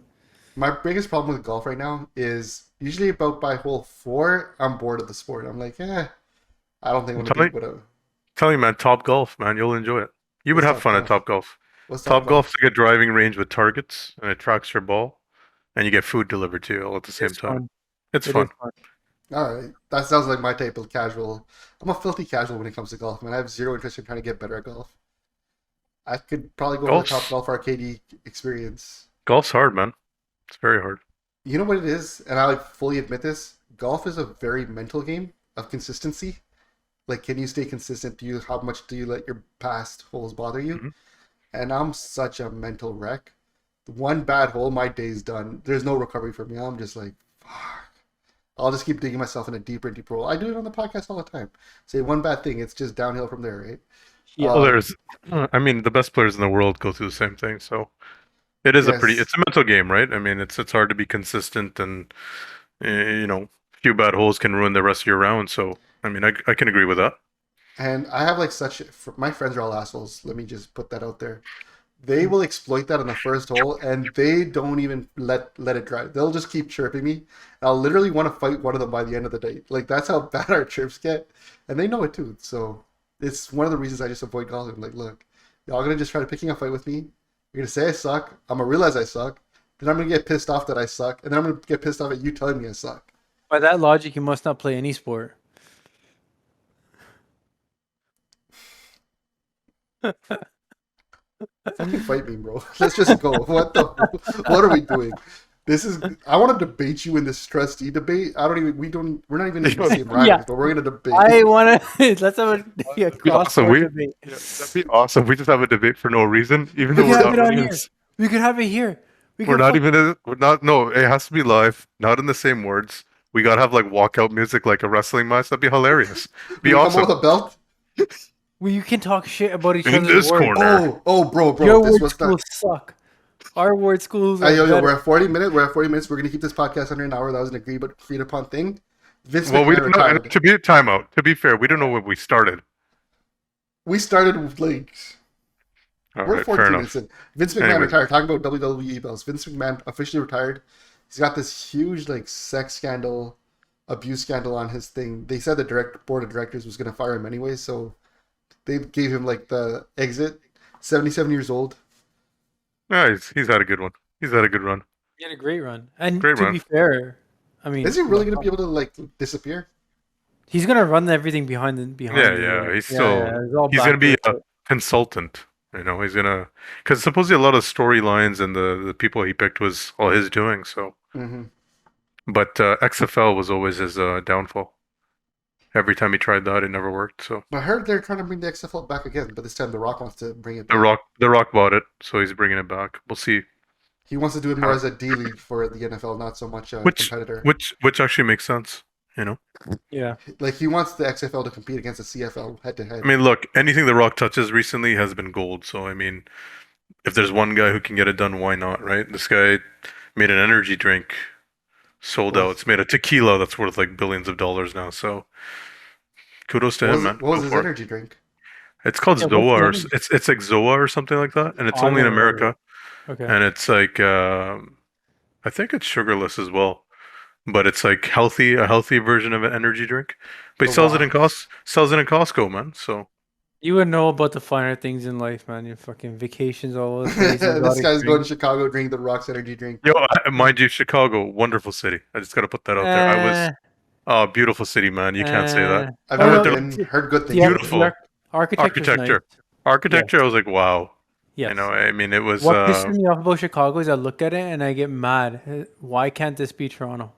my biggest problem with golf right now is usually about by hole 4, I'm bored of the sport. I'm like, I don't think I'm I'm gonna be telling, able to. telling you, man, Top Golf, man, you'll enjoy it. You would What's have Top fun at Golf? Top Golf. What's Top Top Golf? Golf's like a driving range with targets, and it tracks your ball, and you get food delivered to you all at the same It's time. fun. It's It fun. is fun. All right, that sounds like my type of casual. I'm a filthy casual when it comes to golf, man. I have zero interest in trying to get better at golf. I could probably go with a Top Golf's Golf arcade experience. golf's hard, man. It's very hard. You know what it is, and I fully admit this. Golf is a very mental game of consistency. Like, can you stay consistent? How much do you let your past holes bother you? Mhm. And I'm such a mental wreck. One bad hole, my day's done. There's no recovery for me. I'm just like, fuck. I'll just keep digging myself in a deeper and deeper hole. I do it on the podcast all the time. Say one bad thing, it's just downhill from there, right? Yeah. Well, I mean, the best players in the world go through the same thing, so it is Yes. it's a mental game, right? I mean, it's hard to be consistent, and you know, a few bad holes can ruin the rest of your round. So, I mean, I can agree with that. And I have like my friends are all assholes. Let me just put that out there. They will exploit that on the first hole, and they don't even let it dry. They'll just keep chirping me. And I'll literally want to fight one of them by the end of the day. Like, that's how bad our chirps get, and they know it too. So it's one of the reasons I just avoid golf. I'm like, look, y'all gonna just try to picking a fight with me. You're gonna say I suck. I'm gonna realize I suck. Then I'm gonna get pissed off that I suck, and then I'm gonna get pissed off at you telling me I suck. By that logic, you must not play any sport. Fucking fight me, bro. Let's just go. What are we doing? This is I want to debate you in this trustee debate. We're not even in the same rankings, Yeah. but we're gonna debate. I want to. Let's have a That'd be awesome. cross-sport debate. That'd be awesome. We just have a debate for no reason, even We though could we're have not it on really. here. We could have it here. We We're could not fuck- even. We're not. No, it has to be live, not in the same words. We gotta have like walkout music, like a wrestling match. That'd be hilarious. Be We come awesome. up with a belt. you can talk shit about each In other's this words. corner. Bro. Your This word was schools not. suck. Our word schools are Yo, better. we're at 40 minutes. We're at 40 minutes. We're gonna keep this podcast under an hour. That was an agreed upon thing. Vince Well, we McMahon don't know. And retired. to be a timeout. To be fair, we don't know when we started. We started with like All we're right, 14 fair minutes enough. in. Vince McMahon Anyway. retired. Talking about WWE belts. Vince McMahon officially retired. He's got this huge like sex scandal, abuse scandal on his thing. They said the board of directors was gonna fire him anyway, so they gave him like the exit. 77 years old. Yeah, he's had a good one. He's had a good run. He had a great run. And Great to run. be fair, I mean, Is he really gonna be able to like disappear? he's gonna run everything behind. Yeah. He's still. it's all He's gonna be a backwards. consultant. You know, he's gonna because supposedly a lot of storylines and the people he picked was all his doing. So, Mm-hmm. but XFL was always his downfall. Every time he tried that, it never worked. So I heard they're trying to bring the XFL back again, but this time The Rock wants to bring it back. The Rock bought it, so he's bringing it back. We'll see. He wants to do it more as a D league for the NFL, not so much a Which competitor. which actually makes sense. You know, Yeah. Like he wants the XFL to compete against the CFL head to head. I mean, look, anything The Rock touches recently has been gold. So I mean, if there's one guy who can get it done, why not, right? This guy made an energy drink sold Well, out. It's made of tequila that's worth like billions of dollars now. So kudos to him, man. what was Go his for it. energy drink? It's called Yeah, what's Zoa, the or energy? it's like Zoa or something like that, and it's Oh, I've only in never heard of America. it. Okay. And it's like I think it's sugarless as well, but it's like a healthy version of an energy drink. But he The Rock. sells it in Costco, man. So You would know about the finer things in life, man. Your fucking vacations all over the place, This exotic guy's going to drinks. Chicago, drinking the Rock's energy drink. yo, mind you, Chicago, wonderful city. I just got to put that out there. I was Eh, beautiful city, man. You can't say that. I've Oh I went never no, there, been. Heard good the, things ar- about it. the beautiful ar- architecture's nice. architecture. Yes, Architecture, I was like, wow. You know, yes. I mean, it was What pisses me off about Chicago is I look at it and I get mad. Why can't this be Toronto?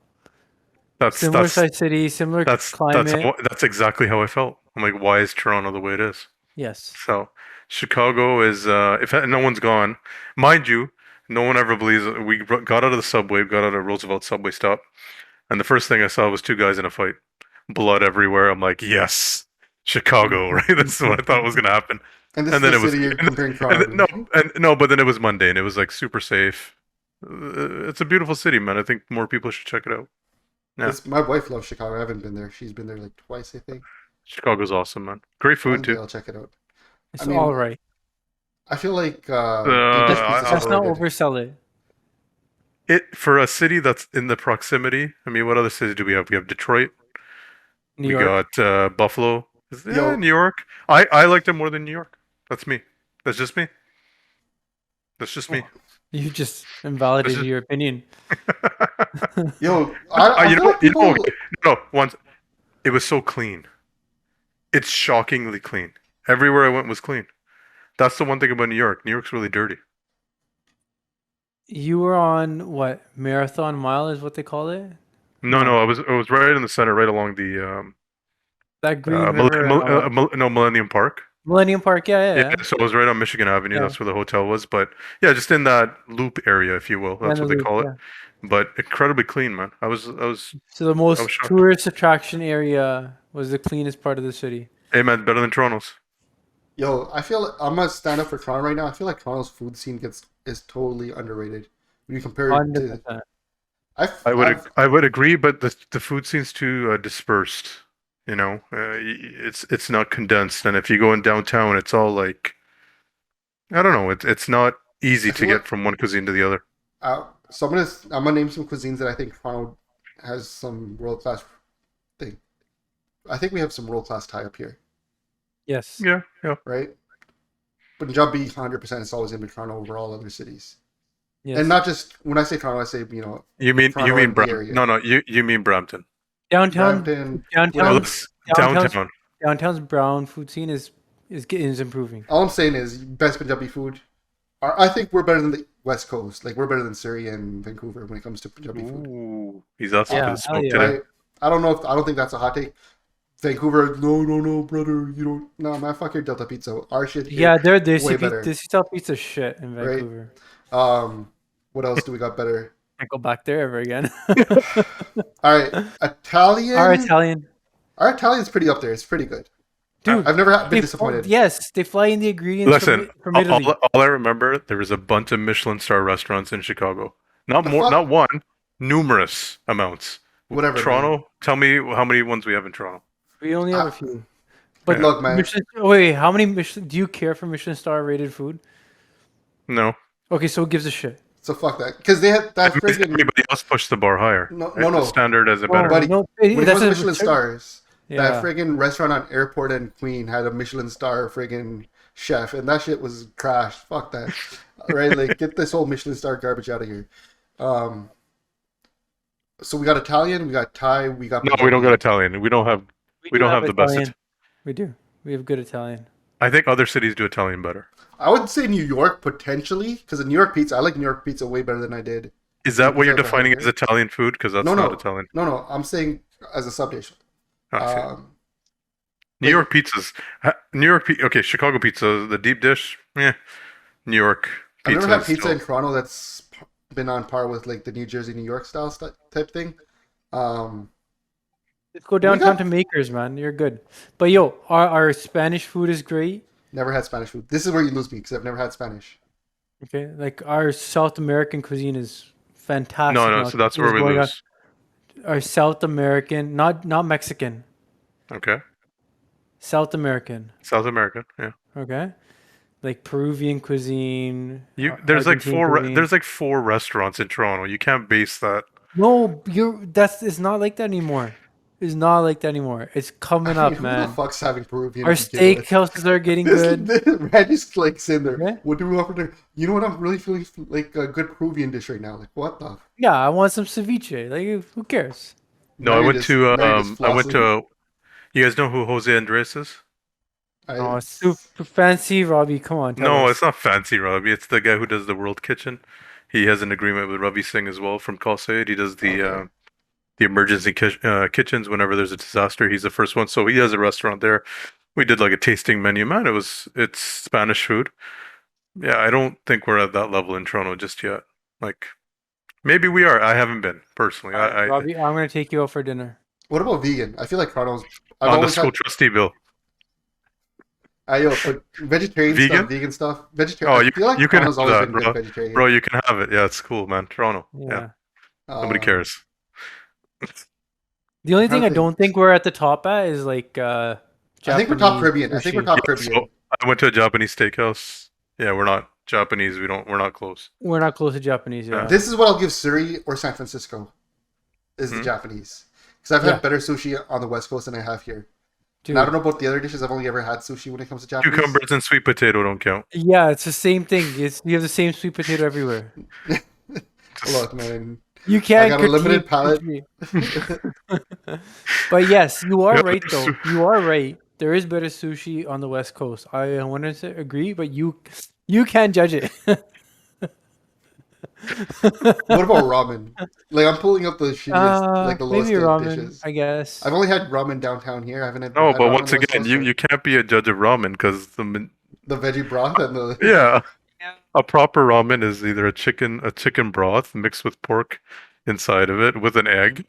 that's Similar size city, similar climate. that's exactly how I felt. I'm like, why is Toronto the way it is? Yes. So Chicago is if no one's gone, mind you, no one ever believes we got out of the subway, got out of Roosevelt subway stop, and the first thing I saw was two guys in a fight, blood everywhere. I'm like, yes, Chicago, right? That's what I thought was gonna happen. And this is And then the it was, city you're and, comparing and Toronto no, to. and no, but then it was Monday, and it was like super safe. It's a beautiful city, man. I think more people should check it out. Yeah, My wife loves Chicago. I haven't been there. She's been there like twice, I think. Chicago's awesome, man. Great One food day too. I'll check it out. It's I mean, all right. I feel like deep dish pizza is Let's not overrated. oversell it. It for a city that's in the proximity. I mean, what other cities do we have? We have Detroit. New We York. got Buffalo. Yo. New York. I liked it more than New York. That's me. That's just me. That's just me. You just invalidated your opinion. Yo, I you feel know, like people. okay. No, once it was so clean. It's shockingly clean. Everywhere I went was clean. That's the one thing about New York. New York's really dirty. You were on what? Marathon Mile is what they call it? No, I was right in the center, right along the That Green River. Millennium Park. Millennium Park, yeah. Yeah, so I was right on Michigan Avenue. Yeah. That's where the hotel was. But yeah, just in that loop area, if you will. That's what they call it. Yeah. But incredibly clean, man. I was So the most shocked. tourist attraction area was the cleanest part of the city. Hey man, better than Toronto's. Yo, I feel like I'm gonna stand up for Toronto right now. I feel like Toronto's food scene is totally underrated when you compare it to. 100%. I would agree, but the food scene's too dispersed. You know, it's not condensed, and if you go in downtown, it's all like I don't know. It's not easy I to feel get like- from one cuisine to the other. So I'm gonna name some cuisines that I think Toronto has some world class thing. I think we have some world class tie up here, Yes. Yeah. right? Punjabi 100% is always in Toronto over all other cities, Yes. and not just when I say Toronto, I say You mean Toronto and the Brampton? area. No, you mean Brampton. downtown. Brampton. No, Downtown. that's downtown. Downtown's brown food scene is improving. All I'm saying is best Punjabi food. I think we're better than the West Coast. Like we're better than Surrey and Vancouver when it comes to Punjabi food. Ooh, he's asking Yeah, for the smoke hell yeah. today. Right? I don't think that's a hot take. Vancouver, no, brother, you don't. No, man, fuck your Delta pizza. Our shit. Here, Yeah, they're way better. this style pizza shit in Right. Vancouver. What else do we got better? Can't go back there ever again. All right, Italian. Our Italian. Our Italian's pretty up there. It's pretty good. Dude, I've never been they disappointed. Yes, they fly in the ingredients Listen, from Italy. all I remember, there was a bunch of Michelin star restaurants in Chicago. Not The more, fuck? not one, numerous amounts. Whatever. Toronto, tell me how many ones we have in Toronto. We only have a few. But look, man. Michelin, wait, how many Michelin? Do you care for Michelin star rated food? No, Okay, so who gives a shit? So fuck that. Because they had that friggin' everybody else pushed the bar higher. No, right? no, no. The standard as a Oh, better. buddy, no, when it that's was a- Michelin stars. Yeah. That friggin' restaurant on Airport and Queen had a Michelin star friggin' chef, and that shit was trash. Fuck that. Right? Like, get this whole Michelin star garbage out of here. So we got Italian, we got Thai, we got. No, we don't got Italian. We don't have do the best. Italian. We do. We have good Italian. I think other cities do Italian better. I would say New York potentially, because the New York pizza, I like New York pizza way better than I did. Is that what you're Pizza defining Hut, as Italian food? Because that's No, not no. Italian. No, I'm saying as a sub dish. Oh, I see. New like- York pizzas. Okay, Chicago pizza, the deep dish. Yeah. New York I've pizza. never had is pizza still- in Toronto that's been on par with like the New Jersey, New York style type thing. Let's go downtown got- to Makers, man. You're good. But yo, our Spanish food is great. Never had Spanish food. This is where you lose me because I've never had Spanish. Okay, like our South American cuisine is fantastic. No, now. so that's It where is we going lose. are South American, not Mexican, Okay. South American. South America. Yeah. Okay, like Peruvian cuisine, There's like Argentine cuisine. there's like four restaurants in Toronto. You can't base that. No, it's not like that anymore. It's not like that anymore. It's I coming mean, up, who the man. fuck's having Peruvian Our to begin with? steakhouses are getting This, good. this man just like sitting there. Okay. What do we offer there? You know what? I'm really feeling like a good Peruvian dish right now. Like what the? Yeah, I want some ceviche. Like, who cares? No, Now you're just now you're just I went flossing. to you guys know who Jose Andres is? Oh, it's super fancy, Robbie. Come on, tell No, us. it's not Fancy Robbie. It's the guy who does the World Kitchen. He has an agreement with Ravi Singh as well from Call Said. He does Okay. the emergency kitchens whenever there's a disaster. He's the first one, so he has a restaurant there. We did like a tasting menu, man. It's Spanish food. Yeah, I don't think we're at that level in Toronto just yet. Like maybe we are. I haven't been personally. All right, I Robbie, I'm gonna take you out for dinner. What about vegan? I feel like Toronto's. I've on the always school had. trustee bill. But vegetarian Vegan? stuff, vegan stuff, Oh, vegetarian. I feel like you can have Toronto's always that, been good bro. vegetarian. Bro, you can have it. Yeah, it's cool, man. Toronto. Yeah, Yeah. nobody cares. The only I'm trying thing I to think. don't think we're at the top at is like I think we're top Japanese Caribbean. I think we're sushi. top Yeah, Caribbean. so I went to a Japanese steakhouse. Yeah, we're not Japanese. We're not close. We're not close to Japanese, yeah. This is what I'll give Surrey or San Francisco. Is the Hmm? Japanese because I've Yeah. had better sushi on the West Coast than I have here. Dude. And I don't know about the other dishes. I've only ever had sushi when it comes to Japanese. Cucumbers and sweet potato don't count. Yeah, it's the same thing. You have the same sweet potato everywhere. Look, man. You can't got a limited critique palate. sushi. But yes, you are Yeah, right though. su- You are right. There is better sushi on the West Coast. I want to agree, but you can't judge it. What about ramen? Like I'm pulling up the shittiest, like the lowest Maybe ramen, dishes. I guess. I've only had ramen downtown here. I haven't had, No, had but ramen once on the West again, Coast, you can't be a judge of ramen because the veggie broth and the yeah, a proper ramen is either a chicken broth mixed with pork inside of it with an egg,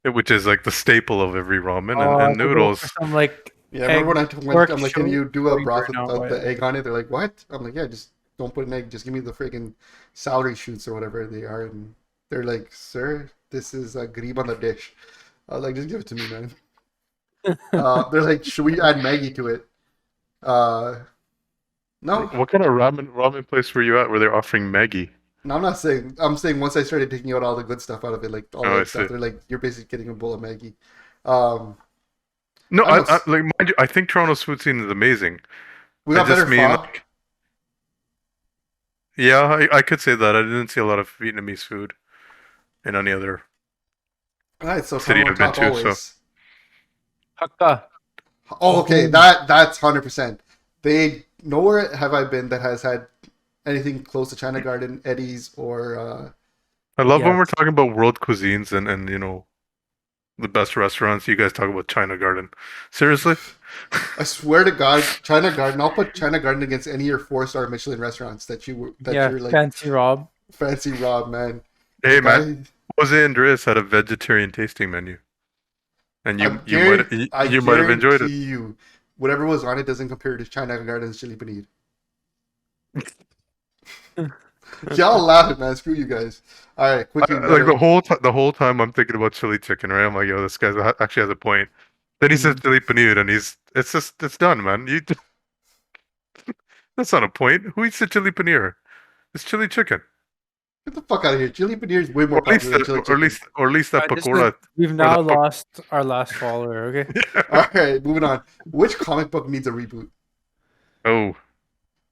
which is like the staple of every ramen, Oh, I and could go noodles. for some like yeah. I remember when pork I'm like, can you do a shoyu broth right now, without the but- egg on it? They're like, what? I'm like, yeah, just don't put an egg. Just give me the freaking celery shoots or whatever they are. And they're like, sir, this is a grib on the dish. I was like, just give it to me, man. They're like, should we add Maggie to it? No, What kind of ramen place were you at where they're offering Maggie? no, I'm not saying. I'm saying once I started taking out all the good stuff out of it, like all Oh, the I stuff, see. they're like, you're basically getting a bowl of Maggie. Um, No, I I don't s- like mind you, I think Toronto's food scene is amazing. we I got just better mean pho. like, yeah, I could say that. I didn't see a lot of Vietnamese food in any other All right, so city Toronto on I've been top to. So always. Hakka. Oh, okay, that's 100%. They nowhere have I been that has had anything close to China Garden, Eddie's, or I love when we're Yes. talking about world cuisines and the best restaurants. You guys talk about China Garden. Seriously? I swear to God, China Garden. I'll put China Garden against any of your 4-star Michelin restaurants that Yeah, you're like fancy Rob. fancy Rob, man. Hey The man, guy- Jose Andres had a vegetarian tasting menu, and I you might have enjoyed it. guarantee you, whatever was on it doesn't compare to China Garden's chili paneer. Y'all laughing, man. Screw you guys. All right, quickly. Like the whole time I'm thinking about chili chicken, right? I'm like, yo, this guy actually has a point. Then he says chili paneer, and it's done, man. That's not a point. Who eats the chili paneer? It's chili chicken, Get the fuck out of here. Chili paneer is way more or at least popular than chili chicken. or at least that Alright, pakora. We've or now the- lost our last follower. Okay. All right, moving on. Which comic book needs a reboot? Oh,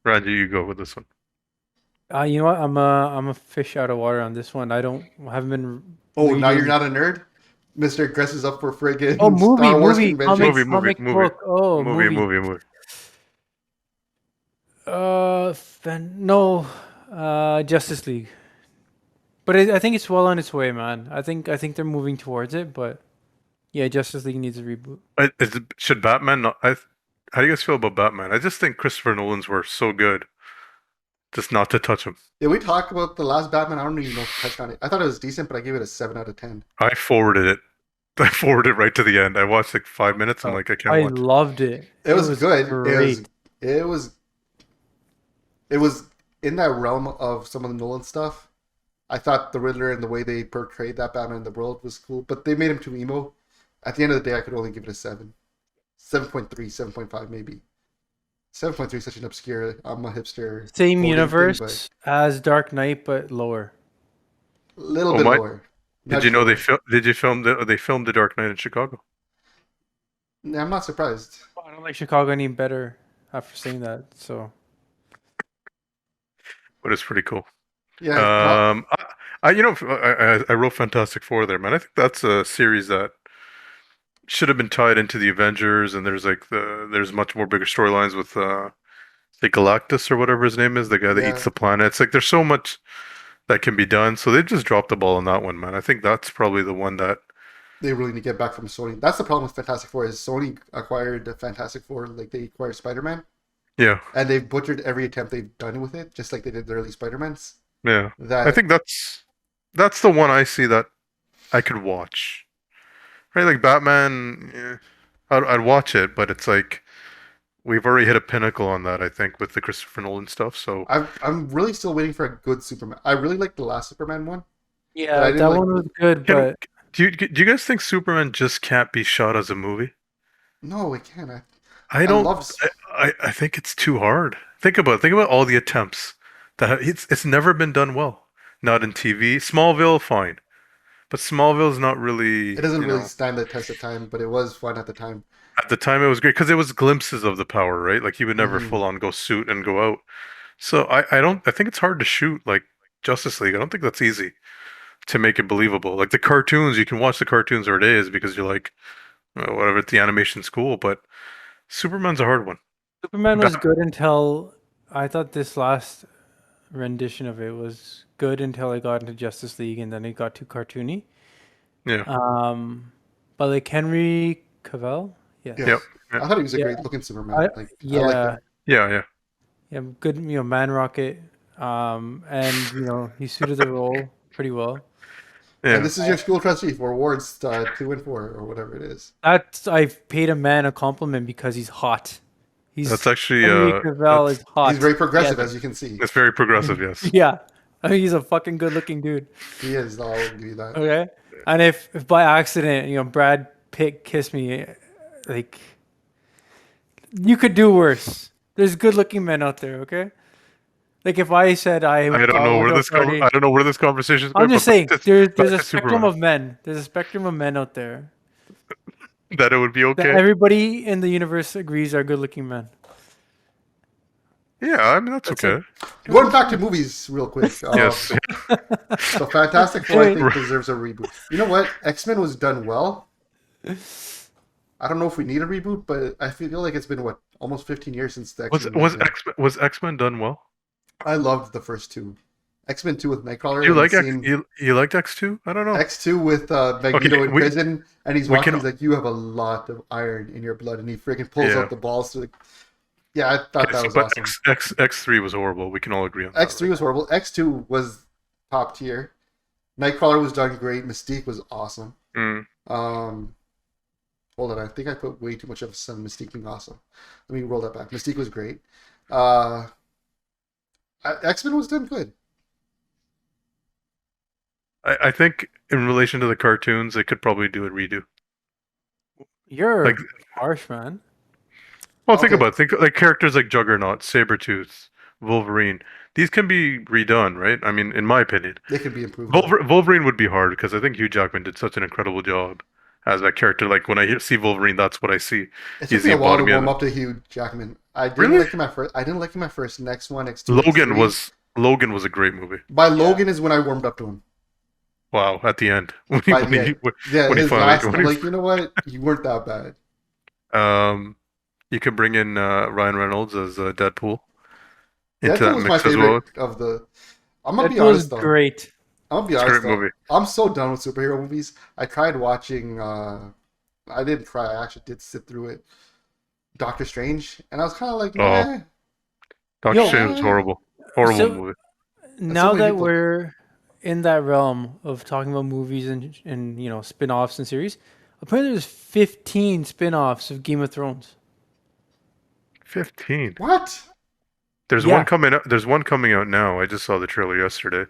Randy, you go with this one. You know what? I'm a fish out of water on this one. I haven't been. Oh, now reading- you're not a nerd? Mr. Dresses up for friggin' Oh, movie, Star Wars movie, convention. comics, Movie, comic movie. book. Oh, movie. movie. No, Justice League. But I think it's well on its way, man. I think they're moving towards it, but yeah, Justice League needs a reboot. Should Batman not? How do you guys feel about Batman? I just think Christopher Nolan's were so good, just not to touch them. Did we talk about the last Batman? I don't even know if we touched on it. I thought it was decent, but I gave it a 7 out of 10. I forwarded it. I forwarded it right to the end. I watched like 5 minutes. I'm like, I can't I watch. loved it. It was good. Great. It was in that realm of some of the Nolan stuff I thought the Riddler and the way they portrayed that Batman in the world was cool, but they made him too emo. At the end of the day, I could only give it a 7. 7.3, 7.5 maybe. 7.3 is such an obscure, I'm a hipster. Same voting universe thing, but as Dark Knight, but lower. a little Oh bit my! lower. Did Nudge you know lower. they filmed The Dark Knight in Chicago? Nah, I'm not surprised. I don't like Chicago any better after saying that. So But it's pretty cool. Yeah, well, I wrote Fantastic Four there, man. I think that's a series that should have been tied into the Avengers, and there's much more bigger storylines with say Galactus or whatever his name is, the guy that eats yeah, the planets. Like there's so much that can be done. So they just dropped the ball on that one, man. I think that's probably the one that they really need to get back from Sony. That's the problem with Fantastic Four is Sony acquired the Fantastic Four like they acquired Spider-Man, yeah, and they've butchered every attempt they've done with it, just like they did the early Spider-Mans. yeah. I That think that's the one I see that I could watch. Right, like Batman, I'd watch it, but it's like we've already hit a pinnacle on that, I think, with the Christopher Nolan stuff. So I'm really still waiting for a good Superman. I really liked the last Superman one, but yeah, I that didn't like. one was good, can but do you guys think Superman just can't be shot as a movie? No, it can't. I I don't. love. I think it's too hard. Think about all the attempts that it's never been done well. Not in TV. Smallville, fine, but Smallville's not really. It doesn't You really know, stand the test of time, but it was fun at the time. at the time it was great because it was glimpses of the power, right? Like he would never Hmm full on go suit and go out. So I think it's hard to shoot like Justice League. I don't think that's easy to make it believable. Like the cartoons, you can watch the cartoons or it is because you're like, whatever, the animation's cool, but Superman's a hard one. Superman was Ba- good until I thought this last rendition of it was good until I got into Justice League, and then it got too cartoony. yeah. But like Henry Cavill, Yes, Yep. yes, Yeah. I thought he was a yeah, great looking Superman. Like I like yeah, that. Yeah. Yeah. yeah, good, Man Rocket, and he suited the role pretty well. And Yeah. this is your school trustee for awards 2 and 4 or whatever it is. That's I've paid a man a compliment because he's hot. That's He's actually Henry Cavill is hot. He's very progressive, Yeah, as you can see. that's very progressive, yes. yeah. I mean, he's a fucking good looking dude. He is. I'll give you that. Okay. And if by accident, Brad Pitt kissed me, like you could do worse. There's good looking men out there, okay? Like if I said I I don't know went where to a this party, I don't know where this conversation is I'm going, just but saying there's back a to spectrum Superman. of men. There's a spectrum of men out there That it would be that okay. everybody in the universe agrees are good looking men. Yeah, I mean that's That's okay. Going back to movies real quick. Yes. So Fantastic Four, I think, Wait. deserves a reboot. You know what? X-Men was done well. I don't know if we need a reboot, but I feel like it's been, what, almost 15 years since the Was X-Men. was X-Men done well? I loved the first two. X-Men 2 with Nightcrawler. You like and you liked X2? I don't know. X2 with Magneto in we- prison, and he's we watching. can- He's like, "You have a lot of iron in your blood," and he freaking pulls Yeah. out the balls. Yeah, I thought that was But awesome. X3 was horrible. We can all agree on that. X3 was horrible. X2 was top tier. Nightcrawler was done great. Mystique was awesome. Mm. Hold on, I think I put way too much emphasis on Mystique being awesome. Let me roll that back. Mystique was great. X-Men was done good. I think in relation to the cartoons, they could probably do a redo. You're Like- harsh, man. Well, think Okay. about it. Think like characters like Juggernaut, Sabretooth, Wolverine. These can be redone, right? I mean, in my opinion. They could be improved. Wolverine would be hard because I think Hugh Jackman did such an incredible job as that character. Like when I see Wolverine, that's what I see. It He's took the me a while to epitome of warm it. up to Hugh Jackman. I didn't Really? like him at first. I didn't like him at first. Next one, X2, X3. Logan was a great movie. By Logan is when I warmed up to him. Wow, at the end when he, By when the he, end. when Yeah, he his finally last. when I'm he- like, you know what? You weren't that bad. you can bring in Ryan Reynolds as Deadpool into Deadpool that was mix my as favorite well. of the. I'm gonna That be was honest though. great. I'm gonna be It's a honest great though. movie. I'm so done with superhero movies. I tried watching. I didn't try. I actually did sit through it. Doctor Strange, and I was kind of like, Oh. nah. Doctor Yo. Strange was horrible, horrible So- movie. Now many that people- we're in that realm of talking about movies and spin-offs and series, apparently there's 15 spin-offs of Game of Thrones. 15. What? There's Yeah. one coming out. There's one coming out now. I just saw the trailer yesterday.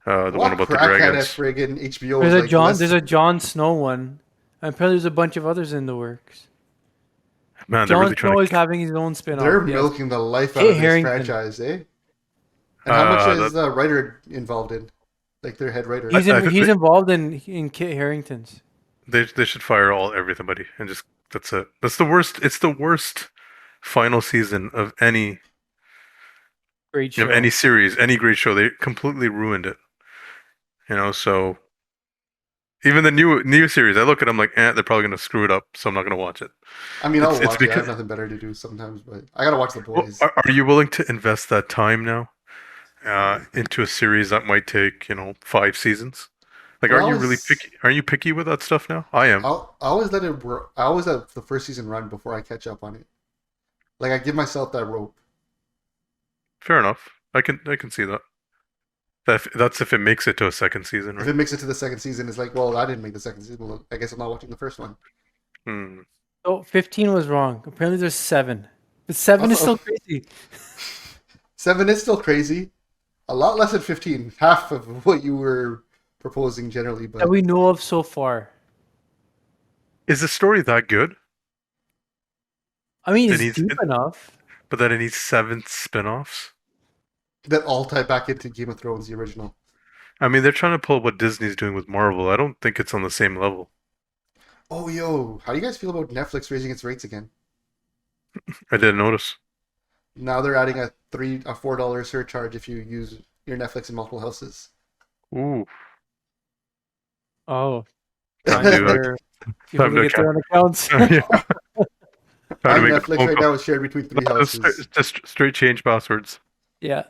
The one What about the crackhead at dragons. friggin' HBO There's is a like John. less. There's a Jon Snow one, and apparently there's a bunch of others in the works. Man, they're Jon really trying Snow is to. having his own spin-off. They're Yes, milking the life out Kit of this Harington. franchise, eh? And how much That is the writer involved in? Like their head writer. He's I in. think He's involved in Kit Harington's. they should fire everybody and just that's it. That's the worst. It's the worst final season of Great show. any series, any great show. They completely ruined it. So even the new series, I look at them like, they're probably gonna screw it up, so I'm not gonna watch it. I mean, I'll It's watch it. I have because. nothing better to do sometimes, but I gotta watch The Well, Boys. are you willing to invest that time now into a series that might take 5 seasons? Like, But are you really picky? Are you picky with that stuff now? I am. I always let it work. I always let the first season run before I catch up on it. Like I give myself that rope. Fair enough. I can see that. That's if it makes it to a second season, If right? it makes it to the second season, it's like, well, I didn't make the second season. Well, I guess I'm not watching the first one. Hmm. Oh, 15 was wrong. Apparently there's 7. But 7 is still crazy. 7 is still crazy. A lot less than 15. Half of what you were proposing generally, but That we know of so far. Is the story that good? I mean, It it's needs, deep enough. but that it needs 7 spin-offs. that all tie back into Game of Thrones, the original. I mean, they're trying to pull what Disney's doing with Marvel. I don't think it's on the same level. Oh, yo, how do you guys feel about Netflix raising its rates again? I didn't notice. Now they're adding a $4 surcharge if you use your Netflix in multiple houses. Ooh, Oh. time Time to for people time to to get their own accounts. yeah, My time to make a Netflix phone right call. now is shared between 3 No, houses. just straight change passwords. Yeah.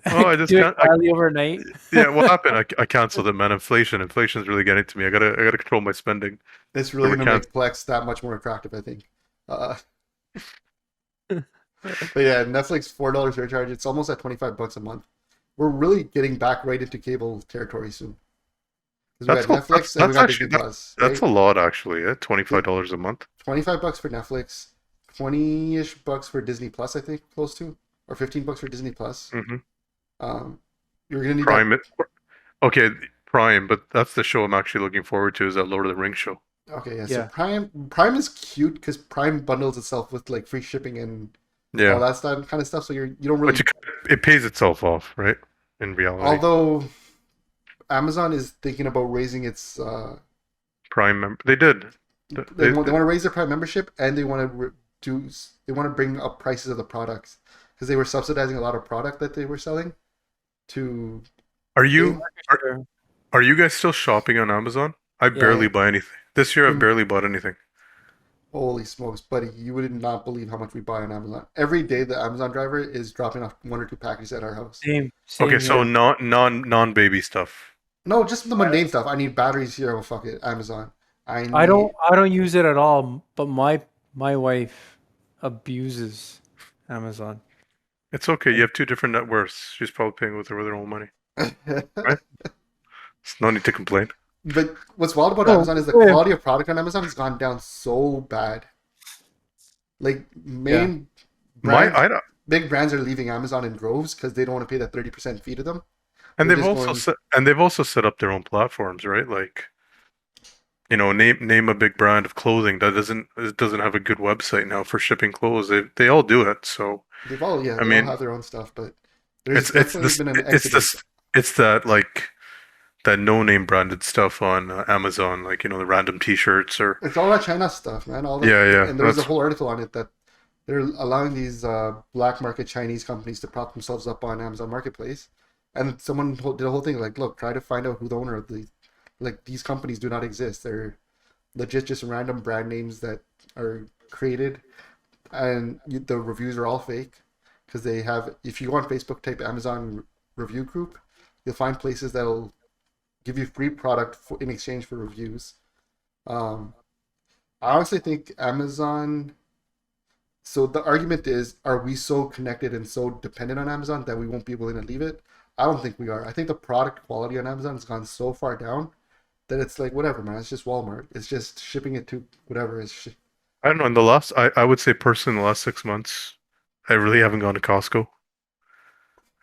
Oh, I just Do it can't. quietly overnight. Yeah, what happened? I canceled it, man. Inflation's really getting to me. I gotta control my spending. It's really Never going to make Plex that much more attractive, I think. Uh, but yeah, Netflix $4 surcharge. It's almost at $25 a month. We're really getting back right into cable territory soon. Because we got Netflix and we got Disney Plus. That's a Right? lot actually. $25 a month. $25 for Netflix, 20-ish bucks for Disney Plus, I think, close to, or $15 for Disney Plus. Hmm. You're gonna need Prime that. it. Okay, Prime, but that's the show I'm actually looking forward to. Is that Lord of the Rings show? Okay, yeah. Yeah. So Prime is cute because Prime bundles itself with like free shipping and all Yeah, that stuff, kind of stuff. So you don't really. but it pays itself off, right? In reality, Although Amazon is thinking about raising its, They did. they want to raise their Prime membership and they want to they want to bring up prices of the products because they were subsidizing a lot of product that they were selling to. Are you Sure. are you guys still shopping on Amazon? I barely Yeah. buy anything. This year, I Mm. barely bought anything. Holy smokes, buddy! You would not believe how much we buy on Amazon. Every day, the Amazon driver is dropping off 1 or 2 packages at our house. Same. Okay, so Yeah. non-baby stuff. No, just the mundane stuff. I need batteries here. Oh fuck it, Amazon. I don't use it at all, but my wife abuses Amazon. It's okay. You have 2 different net worths. She's probably paying with her own money. Right? There's no need to complain. But what's wild about Oh, Amazon is the yeah. quality of product on Amazon has gone down so bad. Like main My brands, I don't- big brands are leaving Amazon in droves because they don't want to pay that 30% fee to them. and They're they've just also going- set up their own platforms, right? Like, name a big brand of clothing that doesn't have a good website now for shipping clothes. They all do it. So They've all they mean, all have their own stuff, but there's it's definitely this been an it's exodus. this it's that like that no name branded stuff on Amazon, like the random T-shirts or It's all that China stuff, man. All the, yeah. And there was a That's whole article on it that they're allowing these black market Chinese companies to prop themselves up on Amazon Marketplace. And someone did a whole thing like, look, try to find out who the owner of these companies do not exist. They're legit just random brand names that are created, and the reviews are all fake because they have. If you go on Facebook, type Amazon review group, you'll find places that'll give you free product in exchange for reviews. I honestly think Amazon. So the argument is, are we so connected and so dependent on Amazon that we won't be willing to leave it? I don't think we are. I think the product quality on Amazon has gone so far down that it's like whatever, man. It's just Walmart. It's just shipping it to whatever. I don't know. In the last, I would say personally, in the last 6 months, I really haven't gone to Costco.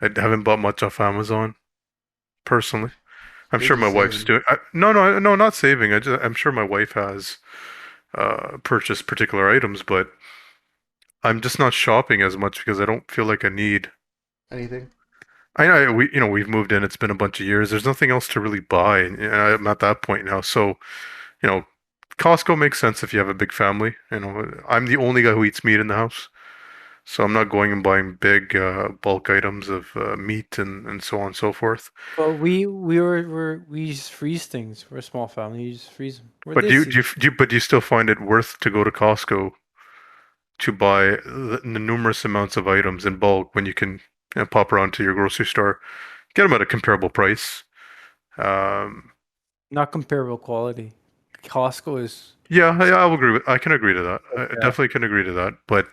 I haven't bought much off Amazon. personally. I'm You're sure my just wife's saying. doing. No, not saving. I'm sure my wife has purchased particular items, but I'm just not shopping as much because I don't feel like I need. Anything? I know we've moved in. It's been a bunch of years. There's nothing else to really buy, and I'm at that point now. So, you know, Costco makes sense if you have a big family. I'm the only guy who eats meat in the house, so I'm not going and buying big bulk items of meat and so on and so forth. But we just freeze things. We're a small family. You just freeze them. We're But desi. do you still find it worth to go to Costco to buy the numerous amounts of items in bulk when you can pop around to your grocery store, get them at a comparable price? Um, Not comparable quality. Costco is yeah, I'll agree with. I can agree to that. I yeah, definitely can agree to that. But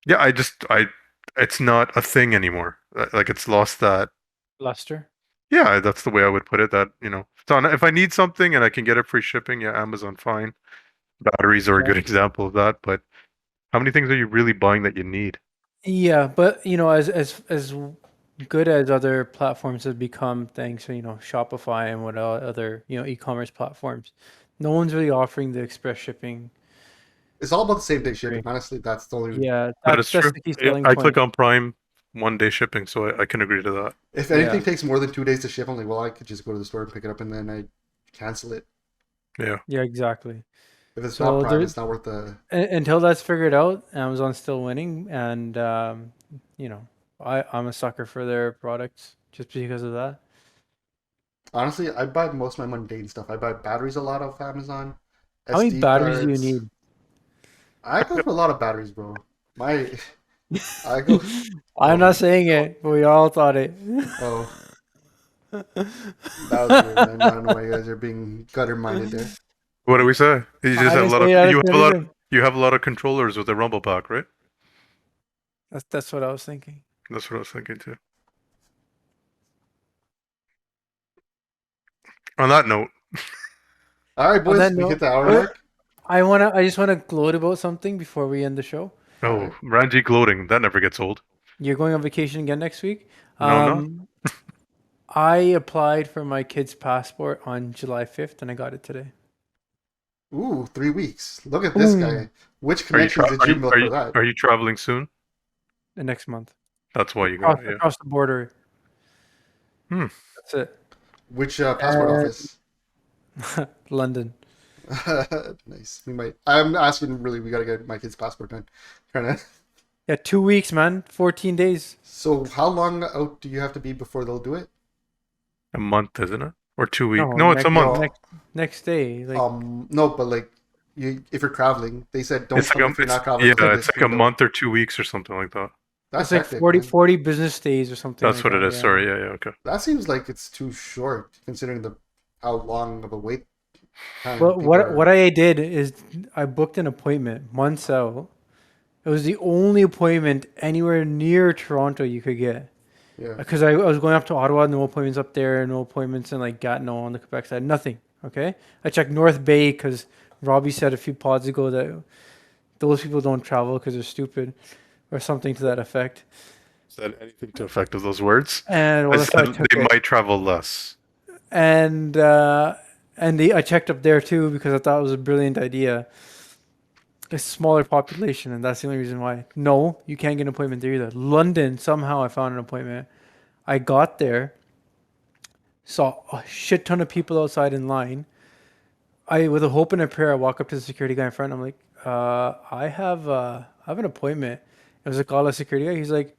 yeah, it's not a thing anymore. Like it's lost that. luster. Yeah, that's the way I would put it. That if I need something and I can get it free shipping, yeah, Amazon fine. Batteries are a Yeah. good example of that. But how many things are you really buying that you need? Yeah, but as good as other platforms have become, thanks to Shopify and what other e-commerce platforms, no one's really offering the express shipping. It's all about the same day shipping. Free. Honestly, that's the only. Yeah, That is that's true. the key Yeah, selling I point. click on Prime, 1 day shipping, so I can agree to that. If Yeah. anything takes more than 2 days to ship, I'm like, well, I could just go to the store and pick it up, and then I cancel it. Yeah. Yeah, exactly. If it's So not Prime, there, it's not worth the. until that's figured out, Amazon's still winning, and I'm a sucker for their products just because of that. Honestly, I buy most of my mundane stuff. I buy batteries a lot off Amazon, How many SD batteries do you cards. need? I go for a lot of batteries, bro. I go. I'm not saying it, but we all thought it. Oh, that was weird, man. I don't know why you guys are being gutter minded there. What do we say? You just I have a didn't lot of say that you to have a lot anything. you have a lot of controllers with the Rumble Pack, right? That's what I was thinking. That's what I was thinking too. On that note, All right, On boys, that we hit note, the hour mark. I just wanna gloat about something before we end the show. All oh, right. Ranji gloating, that never gets old. You're going on vacation again next week. No, I'm not. I applied for my kid's passport on July 5th, and I got it today. Ooh, 3 weeks. Look at this guy. Which Are you connections tra- did are you you milk are for you that? are you traveling soon? The next month. That's why you got it. Yeah. Across the border. Hmm. That's it. Which passport office? London. Nice. We might. I'm asking. Really, we gotta get my kid's passport done. Trying to. Yeah, 2 weeks, man. 14 days. So, how long out do you have to be before they'll do it? A month, isn't it? Or 2 weeks? No, No, it's a month. No. next day. Like No, but like, if you're traveling, they said don't It's come like if you're not traveling. it's like a month or 2 weeks or something like that. That's it's like hectic, 40, man. 40 business days or something That's like what that. it is. Yeah. Sorry. Yeah. Okay. That seems like it's too short considering how long of a wait time Well, people what are. what I did is I booked an appointment months out. It was the only appointment anywhere near Toronto you could get. Yeah. Because I was going up to Ottawa, no appointments up there, no appointments in like Gatineau on the Quebec side, nothing. Okay, I checked North Bay because Robbie said a few pods ago that those people don't travel because they're stupid, or something to that effect. Said anything to effect of those words? And I well, that's why I said took they it. might travel less. And I checked up there too because I thought it was a brilliant idea. A smaller population, and that's the only reason why. No, you can't get an appointment there either. London, somehow I found an appointment. I got there, saw a shit ton of people outside in line. With a hope and a prayer, I walk up to the security guy in front. I'm like, I have an appointment. It was a call a security guy. He's like,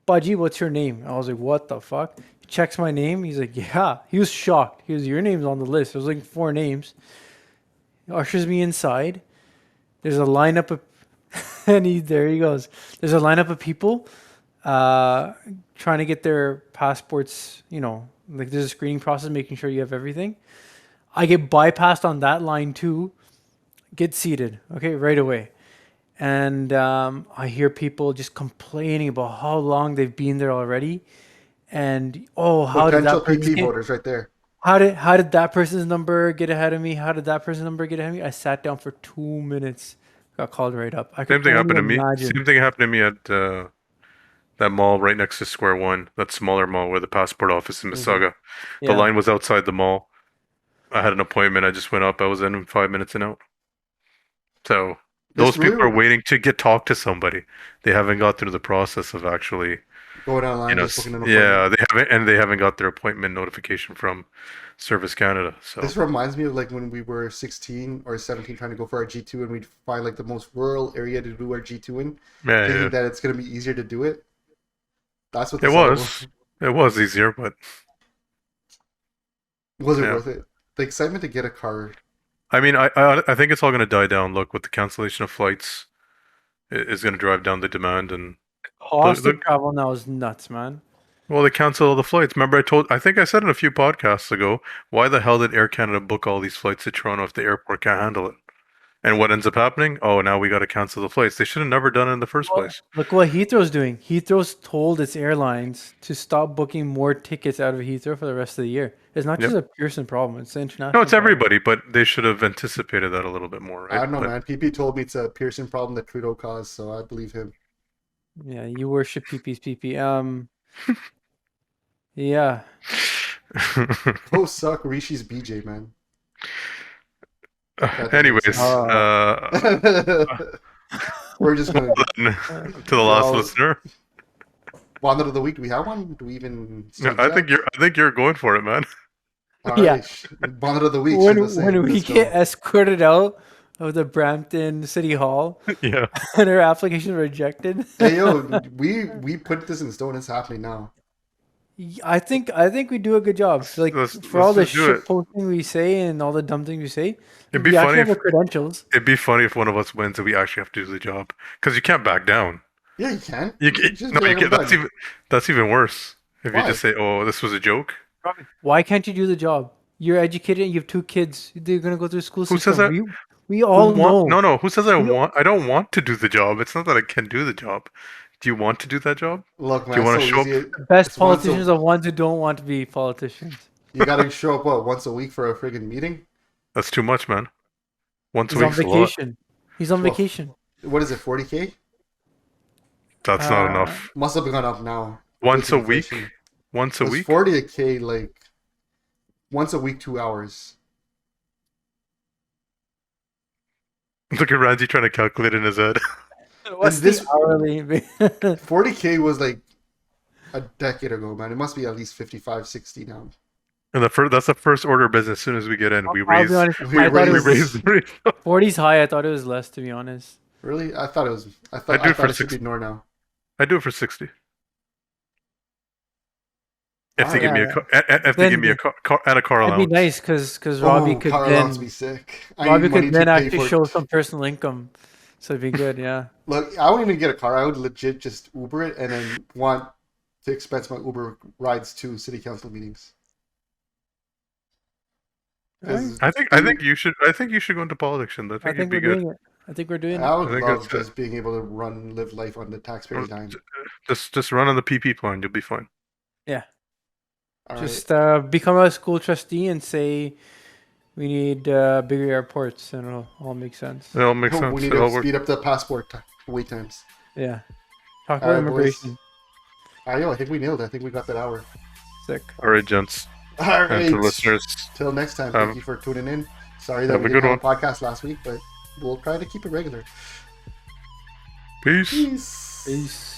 Baji, what's your name? I was like, what the fuck? He checks my name. He's like, yeah. He was shocked. He was, your name's on the list. It was like 4 names. He ushers me inside. There's a lineup of, there he goes. There's a lineup of people trying to get their passports, like there's a screening process, making sure you have everything. I get bypassed on that line too. Get seated, okay, right away. And I hear people just complaining about how long they've been there already. And how did Potential that person PP voters right there. how did that person's number get ahead of me? How did that person's number get ahead of me? I sat down for 2 minutes, got called right up. I Same could thing only happened to me. imagine. Same thing happened to me at that mall right next to Square One, that smaller mall where the passport office in Mississauga. The Yeah. line was outside the mall. I had an appointment. I just went up. I was in 5 minutes and out. So This those people are really waiting to talk to somebody. They haven't got through the process of actually, going online, just booking an appointment. yeah, they haven't got their appointment notification from Service Canada. So This reminds me of like when we were 16 or 17 trying to go for our G2 and we'd find like the most rural area to do our G2 in, yeah, thinking yeah. that it's going to be easier to do it. That's what It this other was. It was easier, but was it yeah. worth it? The excitement to get a car. I mean, I think it's all going to die down. Look, with the cancellation of flights, is going to drive down the demand, and Cost the of travel now is nuts, man. well, they cancel all the flights. Remember, I think I said in a few podcasts ago, why the hell did Air Canada book all these flights to Toronto if the airport can't handle it? And what ends up happening? Oh, now we got to cancel the flights. They should have never done it in the first place. Look what Heathrow's doing. Heathrow's told its airlines to stop booking more tickets out of Heathrow for the rest of the year. It's not just a Pearson problem; it's an international. No, it's problem. everybody, but they should have anticipated that a little bit more, right? I don't know, But- man. PP told me it's a Pearson problem that Trudeau caused, so I believe him. Yeah, you worship PP's PP. Yeah. Go suck Rishi's BJ, man. Anyways, We're just gonna to the last Well, listener, Bonded of the week. Do we have one? Do we even? I think you're going for it, man. All Yeah. right. Bonded of the week. When should I say. we Let's get go. escorted out of the Brampton City Hall Yeah. and our application rejected. Hey yo, we put this in stone. It's happening now. I think we do a good job. Like Let's for all the just do shit it. posting we say and all the dumb things we say, It'd be we actually funny have the if credentials. it'd be funny if one of us wins and we actually have to do the job because you can't back down. Yeah, you can. You Just can, be no, like, you I'm can, done. that's even worse. If Why? you just say, "Oh, this was a joke." Why can't you do the job? You're educated. You have 2 kids. They're gonna go through school Who system. says that? We all know. No. Who says I We- want? I don't want to do the job. It's not that I can do the job. Do you want to do that job? Look, Do you man, wanna it's so show up- easy. The best It's once a- politicians are ones who don't want to be politicians. You gotta show up once a week for a friggin' meeting. That's too much, man. Once a He's on week's a lot. vacation. He's on Well, vacation. What is it? 40K? That's not Uh, enough. Must have gone up now. Once with a week. inflation. Once a It's week. 40K like once a week, 2 hours. Look at Randy trying to calculate in his head. What's this- the hourly? 40K was like a decade ago, man. It must be at least 55, 60 now. And that's the first order of business. As soon as we get in, we I'll raise. be honest, we I thought it We raise- was raise. 40's high. I thought it was less, to be honest. Really? I thought it was. I I thought, do I it thought for it should 60. be more now. I do it for 60. If they Oh, give me yeah. a if they Then give me a car and a car It'd allowance. be nice because Robbie could car then allowance be sick. I Robbie need money could to then pay actually for show it. some personal income, so it'd be good. Yeah. Look, I wouldn't even get a car. I would legit just Uber it and then want to expense my Uber rides to city council meetings. 'Cause I think you should go into politics, and I I think think you'd we're be good. doing it. I think we're doing I it. would I think love that's it. just being able to live life on the taxpayer's dime. Just run on the PP plan. You'll be fine. Yeah. All right. Just become a school trustee and say we need bigger airports, and it'll all make sense. It all makes sense. We need It all to works. speed up the passport wait times. Yeah. Talk All about right, boys. immigration. I think we nailed it. I think we got that hour. Sick. All right, gents, All and right. to listeners, Till next time, thank Have- you for tuning in. Sorry that have we a didn't good have a podcast last week, but we'll try to keep it regular. peace. Peace. Peace.